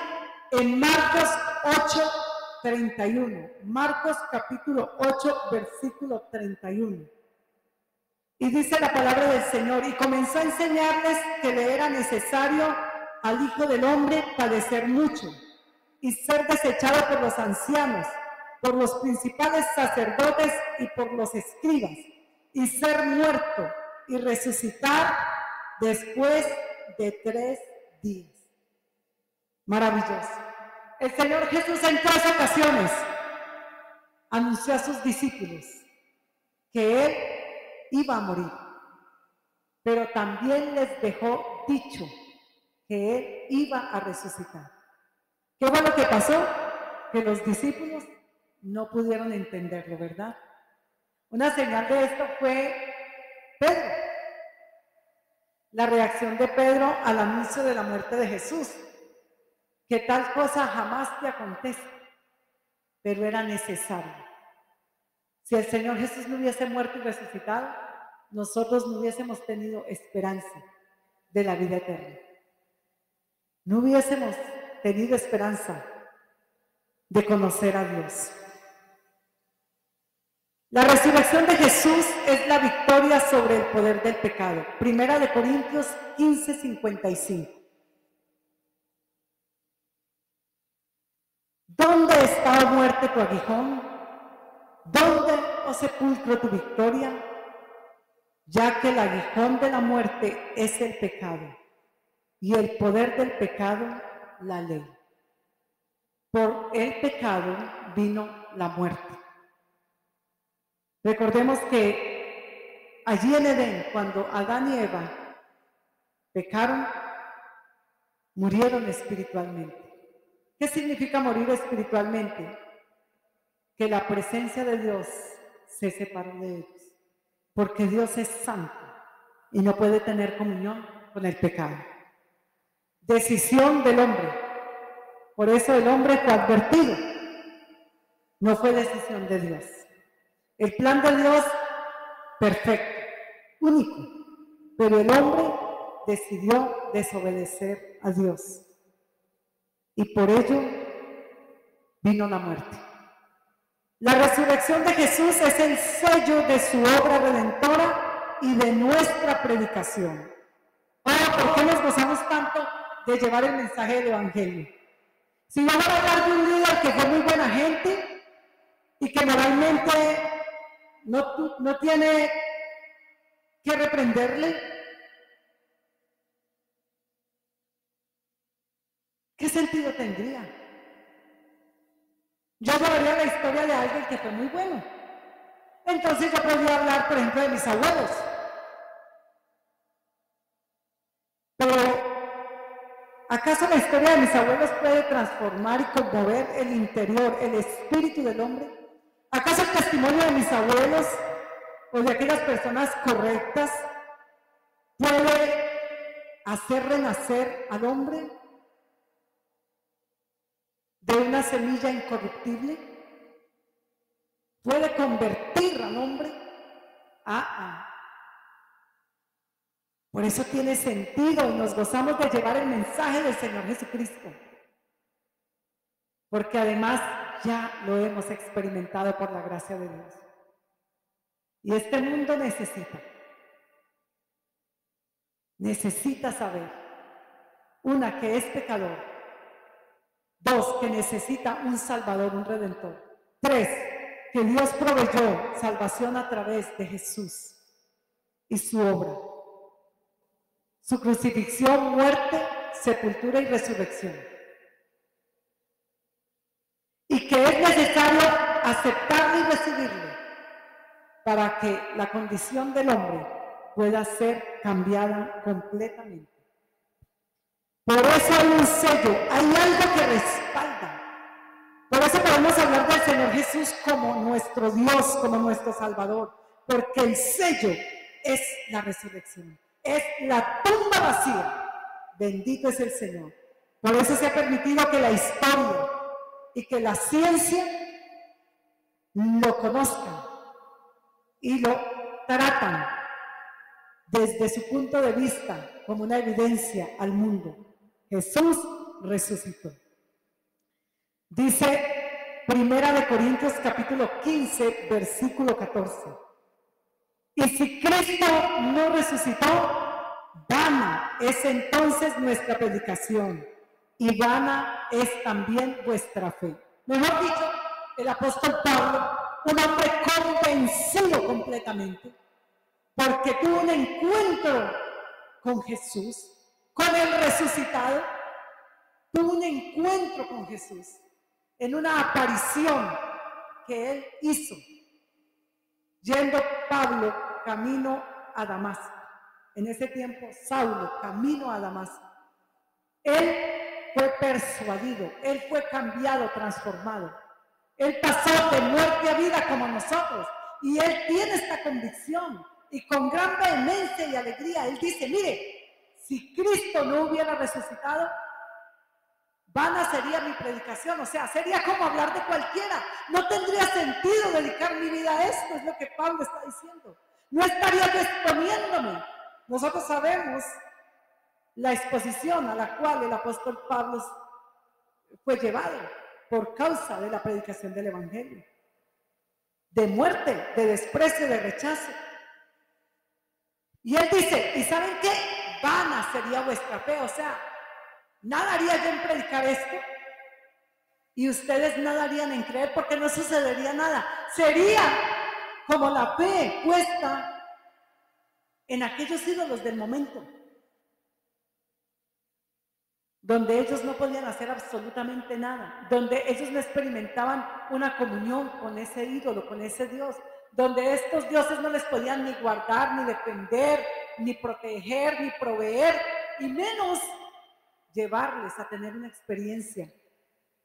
en Marcos 8:31. Marcos capítulo 8, versículo 31. Y dice la palabra del Señor, y comenzó a enseñarles que le era necesario al Hijo del Hombre padecer mucho y ser desechado por los ancianos, por los principales sacerdotes y por los escribas, y ser muerto y resucitar después de 3 días. Maravilloso. El Señor Jesús en 3 ocasiones anunció a sus discípulos que Él iba a morir, pero también les dejó dicho que Él iba a resucitar. ¿Qué fue lo que pasó? Que los discípulos no pudieron entenderlo, ¿verdad? Una señal de esto fue Pedro. La reacción de Pedro al anuncio de la muerte de Jesús. Que tal cosa jamás te acontece, pero era necesario. Si el Señor Jesús no hubiese muerto y resucitado, nosotros no hubiésemos tenido esperanza de la vida eterna. No hubiésemos tenido esperanza de conocer a Dios. La resurrección de Jesús es la victoria sobre el poder del pecado. Primera de Corintios 15:55. ¿Dónde está, oh muerte, tu aguijón? ¿Dónde, oh sepulcro, tu victoria? Ya que el aguijón de la muerte es el pecado, y el poder del pecado, la ley. Por el pecado vino la muerte. Recordemos que allí en Edén, cuando Adán y Eva pecaron, murieron espiritualmente. ¿Qué significa morir espiritualmente? Que la presencia de Dios se separó de ellos, porque Dios es santo y no puede tener comunión con el pecado. Decisión del hombre. Por eso el hombre fue advertido. No fue decisión de Dios. El plan de Dios, perfecto, único, pero el hombre decidió desobedecer a Dios. Y por ello vino la muerte. La resurrección de Jesús es el sello de su obra redentora y de nuestra predicación. Ahora, ¿por qué nos gozamos tanto de llevar el mensaje del Evangelio? Si vamos a hablar de un líder que fue muy buena gente y que moralmente no tiene que reprenderle, ¿qué sentido tendría? Yo hablaría la historia de alguien que fue muy bueno. Entonces yo podría hablar, por ejemplo, de mis abuelos. Pero, ¿acaso la historia de mis abuelos puede transformar y conmover el interior, el espíritu del hombre? ¿Acaso el testimonio de mis abuelos o de aquellas personas correctas puede hacer renacer al hombre de una semilla incorruptible? ¿Puede convertir al hombre? Por eso tiene sentido y nos gozamos de llevar el mensaje del Señor Jesucristo. Porque además ya lo hemos experimentado por la gracia de Dios. Y este mundo necesita saber, una, que es pecador; dos, que necesita un Salvador, un Redentor; tres, que Dios proveyó salvación a través de Jesús y su obra, su crucifixión, muerte, sepultura y resurrección. Y que es necesario aceptarlo y recibirlo para que la condición del hombre pueda ser cambiada completamente. Por eso hay un sello, hay algo que respalda. Por eso podemos hablar del Señor Jesús como nuestro Dios, como nuestro Salvador, porque el sello es la resurrección, es la tumba vacía. Bendito es el Señor. Por eso se ha permitido que la historia y que la ciencia lo conozcan y lo tratan desde su punto de vista como una evidencia al mundo. Jesús resucitó. Dice Primera de Corintios capítulo 15, versículo 14. Y si Cristo no resucitó, vana es entonces nuestra predicación y vana es también vuestra fe. Mejor dicho, el apóstol Pablo, un hombre convencido completamente, porque tuvo un encuentro con Jesús, con el resucitado, tuvo un encuentro con Jesús en una aparición que él hizo, yendo Pablo camino a Damasco. En ese tiempo, Saulo, camino a Damasco. Él fue persuadido, él fue cambiado, transformado. Él pasó de muerte a vida como nosotros, Y él tiene esta convicción. Y con gran vehemencia y alegría, él dice, mire, si Cristo no hubiera resucitado, vana sería mi predicación. O sea, sería como hablar de cualquiera. No tendría sentido dedicar mi vida a esto, es lo que Pablo está diciendo. No estaría exponiéndome. Nosotros sabemos la exposición a la cual el apóstol Pablo fue llevado por causa de la predicación del Evangelio. De muerte, de desprecio, de rechazo. Y él dice, ¿y saben qué? Vana sería vuestra fe. O sea, nada haría yo en predicar esto y ustedes nada harían en creer porque no sucedería nada. Sería como la fe puesta en aquellos ídolos del momento, donde ellos no podían hacer absolutamente nada, donde ellos no experimentaban una comunión con ese ídolo, con ese Dios, donde estos dioses no les podían ni guardar, ni defender, ni proteger, ni proveer, y menos llevarles a tener una experiencia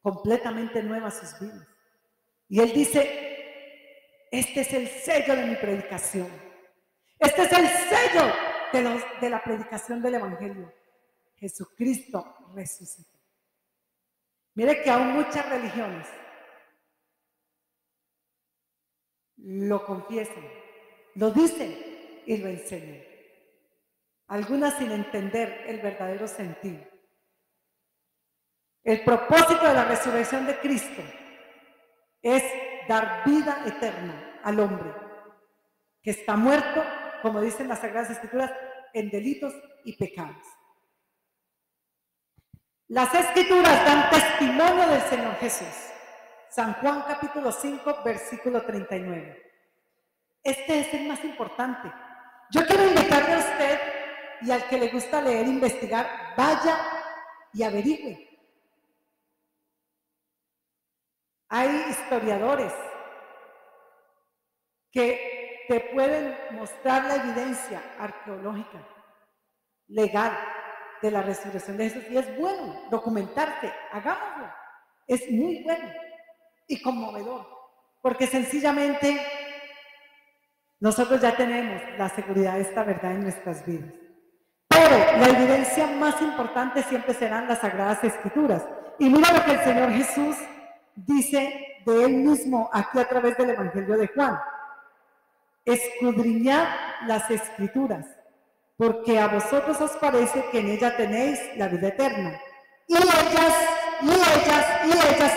completamente nueva a sus vidas. Y él dice, este es el sello de mi predicación. Este es el sello de la predicación del Evangelio. Jesucristo resucitó. Mire que aún muchas religiones lo confiesan, lo dicen y lo enseñan. Algunas sin entender el verdadero sentido. El propósito de la resurrección de Cristo es dar vida eterna al hombre que está muerto, como dicen las Sagradas Escrituras, en delitos y pecados. Las Escrituras dan testimonio del Señor Jesús. San Juan capítulo 5, versículo 39. Este es el más importante. Yo quiero invitarle a usted y al que le gusta leer e investigar, vaya y averigüe. Hay historiadores que te pueden mostrar la evidencia arqueológica, legal, de la resurrección de Jesús. Y es bueno documentarse, hagámoslo. Es muy bueno y conmovedor, porque sencillamente nosotros ya tenemos la seguridad de esta verdad en nuestras vidas. Pero la evidencia más importante siempre serán las Sagradas Escrituras. Y mira lo que el Señor Jesús dice de él mismo aquí a través del Evangelio de Juan. Escudriñad las Escrituras, porque a vosotros os parece que en ella tenéis la vida eterna. Y ellas,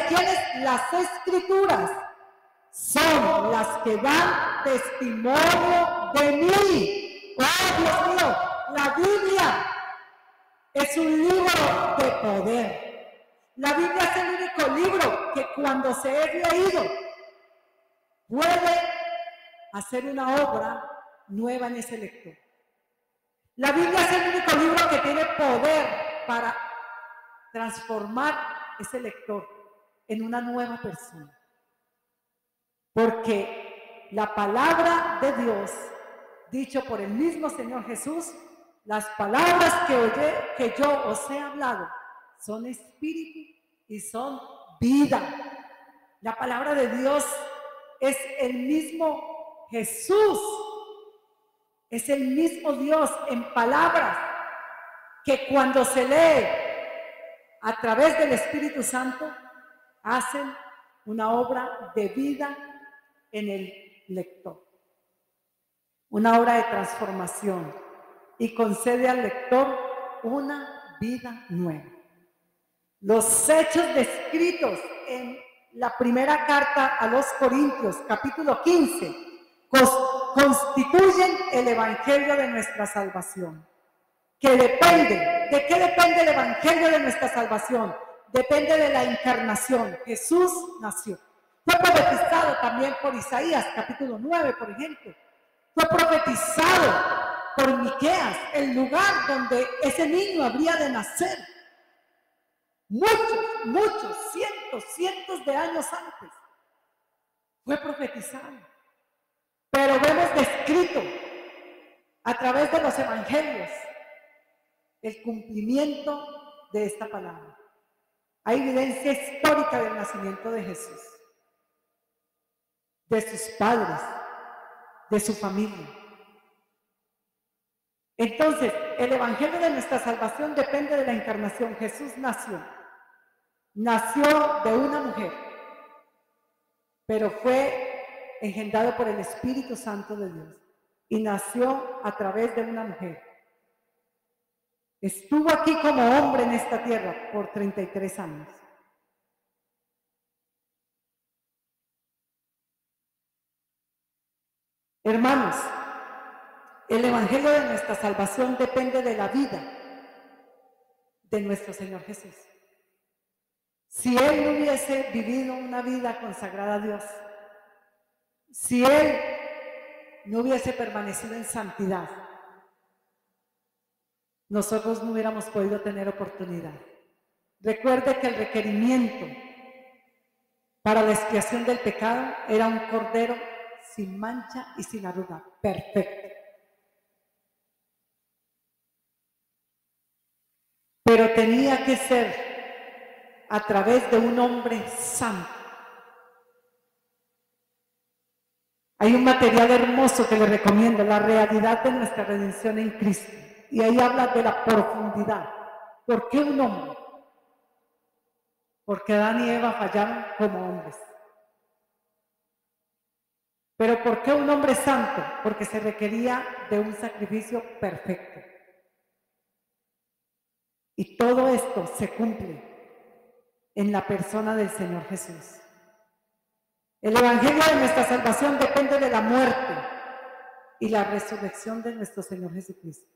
¿quiénes? Las Escrituras son las que dan testimonio de mí. ¡Oh, Dios mío! La Biblia es un libro de poder. La Biblia es el único libro que cuando se es leído puede hacer una obra nueva en ese lector. La Biblia es el único libro que tiene poder para transformar ese lector en una nueva persona. Porque la palabra de Dios, dicho por el mismo Señor Jesús, las palabras que yo os he hablado son espíritu y son vida. La palabra de Dios es el mismo Jesús, es el mismo Dios en palabras que cuando se lee a través del Espíritu Santo hacen una obra de vida en el lector, una obra de transformación y concede al lector una vida nueva. Los hechos descritos en la primera carta a los Corintios, capítulo 15, constituyen el evangelio de nuestra salvación. ¿Que depende? ¿De qué depende el evangelio de nuestra salvación? Depende de la encarnación. Jesús nació. Fue profetizado también por Isaías, capítulo 9, por ejemplo. Fue profetizado por Miqueas, el lugar donde ese niño habría de nacer. Muchos, cientos de años antes. Fue profetizado. Pero vemos descrito a través de los evangelios el cumplimiento de esta palabra. Hay evidencia histórica del nacimiento de Jesús, de sus padres, de su familia. Entonces, el evangelio de nuestra salvación depende de la encarnación. Jesús nació de una mujer, pero fue engendrado por el Espíritu Santo de Dios y nació a través de una mujer. Estuvo aquí como hombre en esta tierra por 33 años. Hermanos, el evangelio de nuestra salvación depende de la vida de nuestro Señor Jesús. Si Él no hubiese vivido una vida consagrada a Dios, si Él no hubiese permanecido en santidad, nosotros no hubiéramos podido tener oportunidad. Recuerde que el requerimiento para la expiación del pecado era un cordero sin mancha y sin arruga, perfecto. Pero tenía que ser a través de un hombre santo. Hay un material hermoso que le recomiendo, La realidad de nuestra redención en Cristo. Y ahí habla de la profundidad. ¿Por qué un hombre? Porque Adán y Eva fallaron como hombres. ¿Pero por qué un hombre santo? Porque se requería de un sacrificio perfecto. Y todo esto se cumple en la persona del Señor Jesús. El evangelio de nuestra salvación depende de la muerte y la resurrección de nuestro Señor Jesucristo.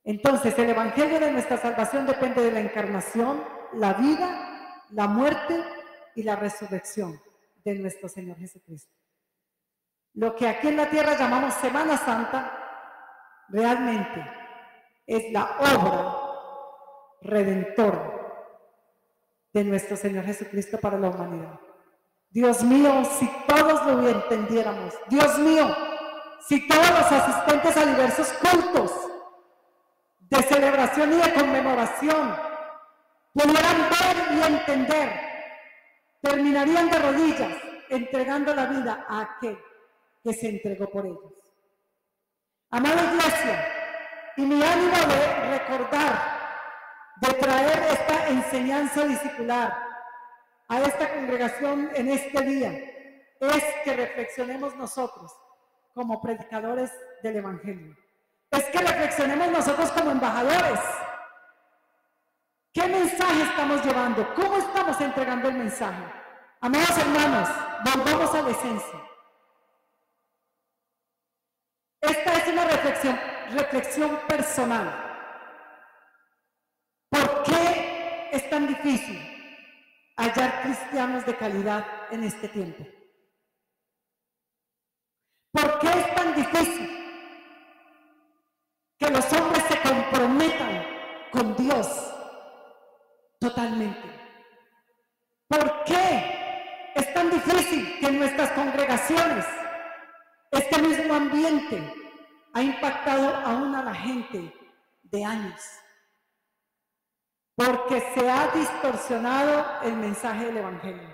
Entonces, el evangelio de nuestra salvación depende de la encarnación, la vida, la muerte y la resurrección de nuestro Señor Jesucristo. Lo que aquí en la tierra llamamos Semana Santa, realmente es la obra redentora de nuestro Señor Jesucristo para la humanidad. Dios mío, si todos lo entendiéramos, Dios mío, si todos los asistentes a diversos cultos de celebración y de conmemoración pudieran ver y entender, terminarían de rodillas entregando la vida a aquel que se entregó por ellos. Amada Iglesia, y mi ánimo de recordar, de traer esta enseñanza discipular a esta congregación en este día, es que reflexionemos nosotros como predicadores del Evangelio. Es que reflexionemos nosotros como embajadores. ¿Qué mensaje estamos llevando? ¿Cómo estamos entregando el mensaje? Amados hermanos, volvamos a la esencia. Esta es una reflexión personal. ¿Por qué es tan difícil hallar cristianos de calidad en este tiempo? ¿Por qué es tan difícil que los hombres se comprometan con Dios totalmente? ¿Por qué es tan difícil que en nuestras congregaciones este mismo ambiente ha impactado aún a la gente de años? Porque se ha distorsionado el mensaje del Evangelio.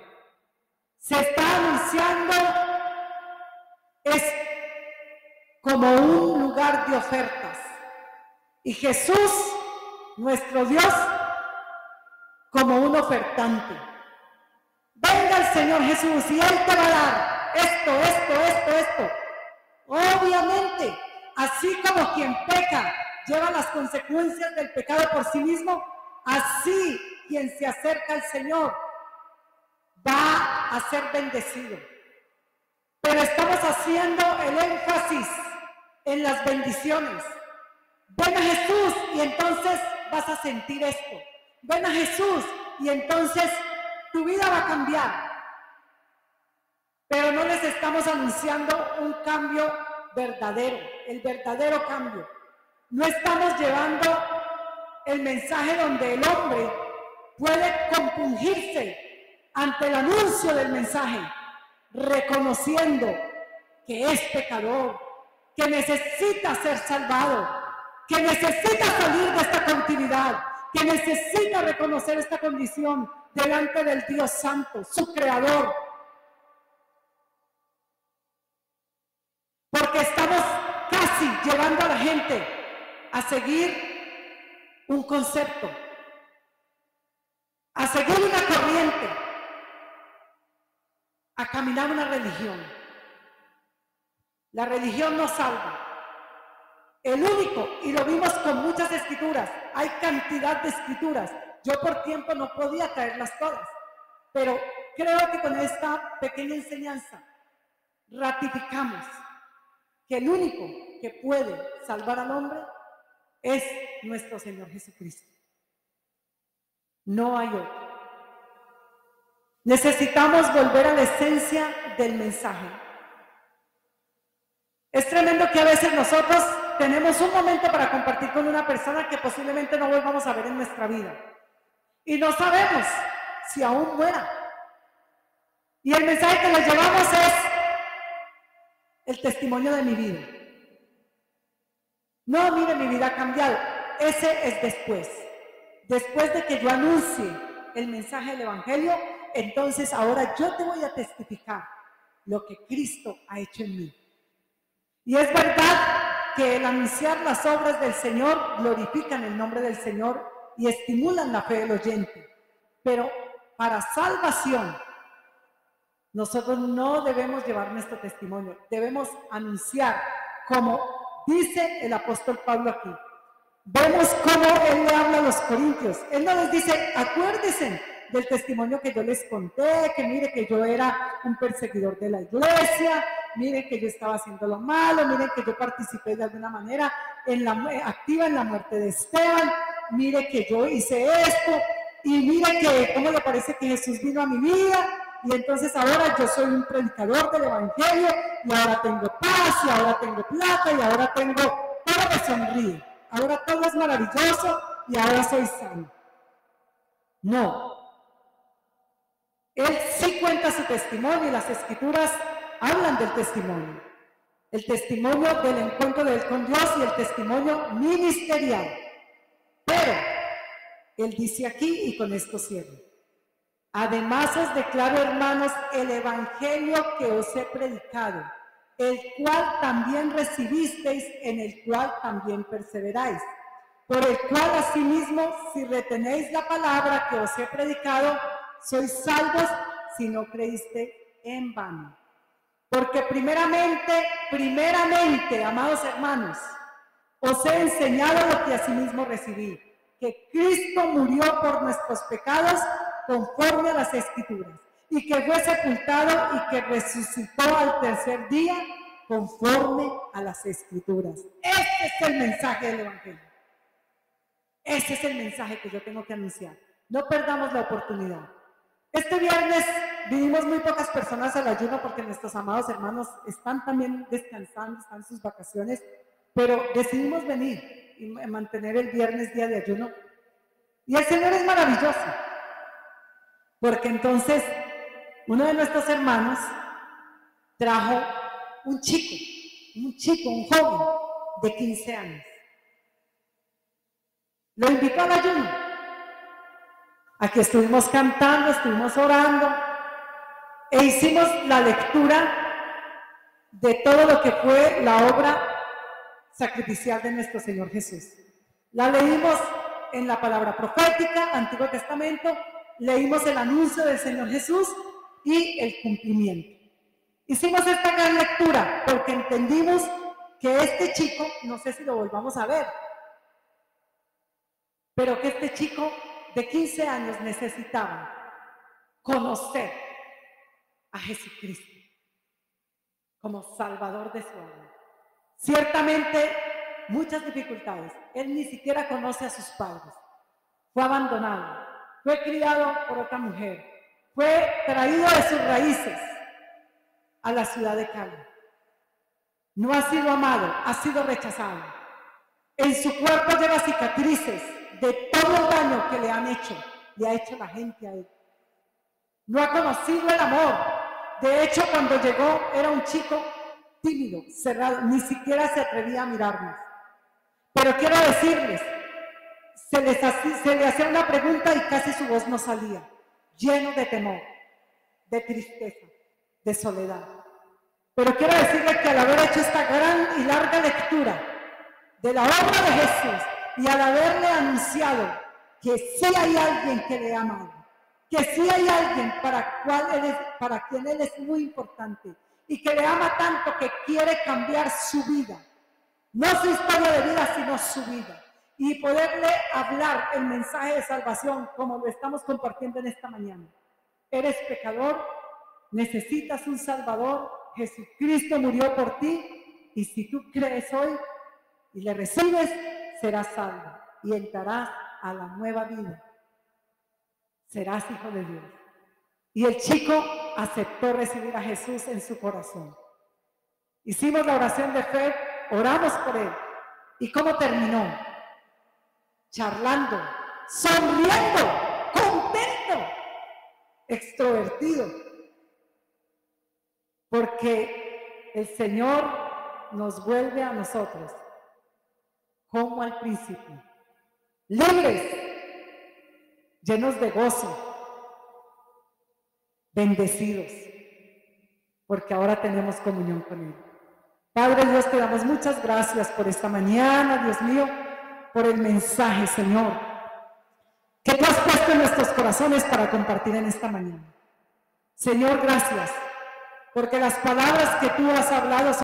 Se está anunciando, es como un lugar de ofertas. Y Jesús, nuestro Dios, como un ofertante. Venga el Señor Jesús y Él te va a dar esto. Obviamente, así como quien peca lleva las consecuencias del pecado por sí mismo, así quien se acerca al Señor va a ser bendecido. Pero estamos haciendo el énfasis en las bendiciones. Ven a Jesús y entonces vas a sentir esto. Ven a Jesús y entonces tu vida va a cambiar. Pero no les estamos anunciando un cambio verdadero, el verdadero cambio. No estamos llevando el mensaje donde el hombre puede compungirse ante el anuncio del mensaje, reconociendo que es pecador, que necesita ser salvado, que necesita salir de esta cautividad, que necesita reconocer esta condición delante del Dios Santo, su Creador. Porque porque estamos casi llevando a la gente a seguir un concepto, a seguir una corriente, a caminar una religión. La religión no salva. El único, y lo vimos con muchas escrituras, hay cantidad de escrituras. Yo por tiempo no podía traerlas todas, pero creo que con esta pequeña enseñanza ratificamos que el único que puede salvar al hombre es nuestro Señor Jesucristo. No hay otro. Necesitamos volver a la esencia del mensaje. Es tremendo que a veces nosotros tenemos un momento para compartir con una persona que posiblemente no volvamos a ver en nuestra vida. Y no sabemos si aún muera. Y el mensaje que les llevamos es el testimonio de mi vida. No, mire, mi vida ha cambiado. Ese es después. Después de que yo anuncie el mensaje del Evangelio, entonces ahora yo te voy a testificar lo que Cristo ha hecho en mí. Y es verdad que el anunciar las obras del Señor glorifican el nombre del Señor y estimulan la fe del oyente. Pero para salvación, nosotros no debemos llevar nuestro testimonio. Debemos anunciar, como dice el apóstol Pablo aquí. Vemos cómo él le habla a los corintios. Él no les dice, acuérdense del testimonio que yo les conté, que mire que yo era un perseguidor de la iglesia, miren que yo estaba haciendo lo malo, miren que yo participé de alguna manera activa en la muerte de Esteban, mire que yo hice esto, y mire que cómo le parece que Jesús vino a mi vida, y entonces ahora yo soy un predicador del Evangelio, y ahora tengo paz, y ahora tengo plata, y ahora tengo, todo me sonríe, ahora todo es maravilloso, y ahora soy sano. No. Él sí cuenta su testimonio y las escrituras hablan del testimonio. El testimonio del encuentro de él con Dios y el testimonio ministerial. Pero, él dice aquí, y con esto cierro. Además os declaro, hermanos, el evangelio que os he predicado, el cual también recibisteis, en el cual también perseveráis. Por el cual asimismo, si retenéis la palabra que os he predicado, sois salvos si no creíste en vano. Porque primeramente, amados hermanos, os he enseñado lo que asimismo recibí, que Cristo murió por nuestros pecados conforme a las Escrituras, y que fue sepultado y que resucitó al tercer día conforme a las Escrituras. Este es el mensaje del Evangelio. Ese es el mensaje que yo tengo que anunciar. No perdamos la oportunidad. Este viernes vinimos muy pocas personas al ayuno porque nuestros amados hermanos están también descansando, están en sus vacaciones, pero decidimos venir y mantener el viernes día de ayuno. Y el Señor es maravilloso, porque entonces uno de nuestros hermanos trajo un joven de 15 años. Lo invitó al ayuno. Aquí estuvimos cantando, estuvimos orando e hicimos la lectura de todo lo que fue la obra sacrificial de nuestro Señor Jesús. La leímos en la palabra profética, Antiguo Testamento, leímos el anuncio del Señor Jesús y el cumplimiento. Hicimos esta gran lectura porque entendimos que este chico, no sé si lo volvamos a ver, pero que este chico de 15 años necesitaba conocer a Jesucristo como Salvador de su alma. Ciertamente, muchas dificultades. Él ni siquiera conoce a sus padres. Fue abandonado, fue criado por otra mujer, fue traído de sus raíces a la ciudad de Cali. No ha sido amado, ha sido rechazado. En su cuerpo lleva cicatrices de todo el daño que le ha hecho la gente a él. No ha conocido el amor. De hecho, cuando llegó era un chico tímido, cerrado, ni siquiera se atrevía a mirarnos. Pero quiero decirles, se le hacía una pregunta y casi su voz no salía, lleno de temor, de tristeza, de soledad. Pero quiero decirle que al haber hecho esta gran y larga lectura de la obra de Jesús y al haberle anunciado que sí hay alguien que le ama, que sí hay alguien para quien Él es muy importante y que le ama tanto que quiere cambiar su vida, no su historia de vida, sino su vida, y poderle hablar el mensaje de salvación como lo estamos compartiendo en esta mañana. Eres pecador, necesitas un Salvador, Jesucristo murió por ti, y si tú crees hoy y le recibes, serás salvo y entrarás a la nueva vida. Serás hijo de Dios. Y el chico aceptó recibir a Jesús en su corazón. Hicimos la oración de fe, oramos por él. ¿Y cómo terminó? Charlando, sonriendo, contento, extrovertido. Porque el Señor nos vuelve a nosotros como al principio, libres, llenos de gozo, bendecidos, porque ahora tenemos comunión con Él. Padre Dios, te damos muchas gracias por esta mañana, Dios mío, por el mensaje, Señor, que tú has puesto en nuestros corazones para compartir en esta mañana. Señor, gracias, porque las palabras que tú has hablado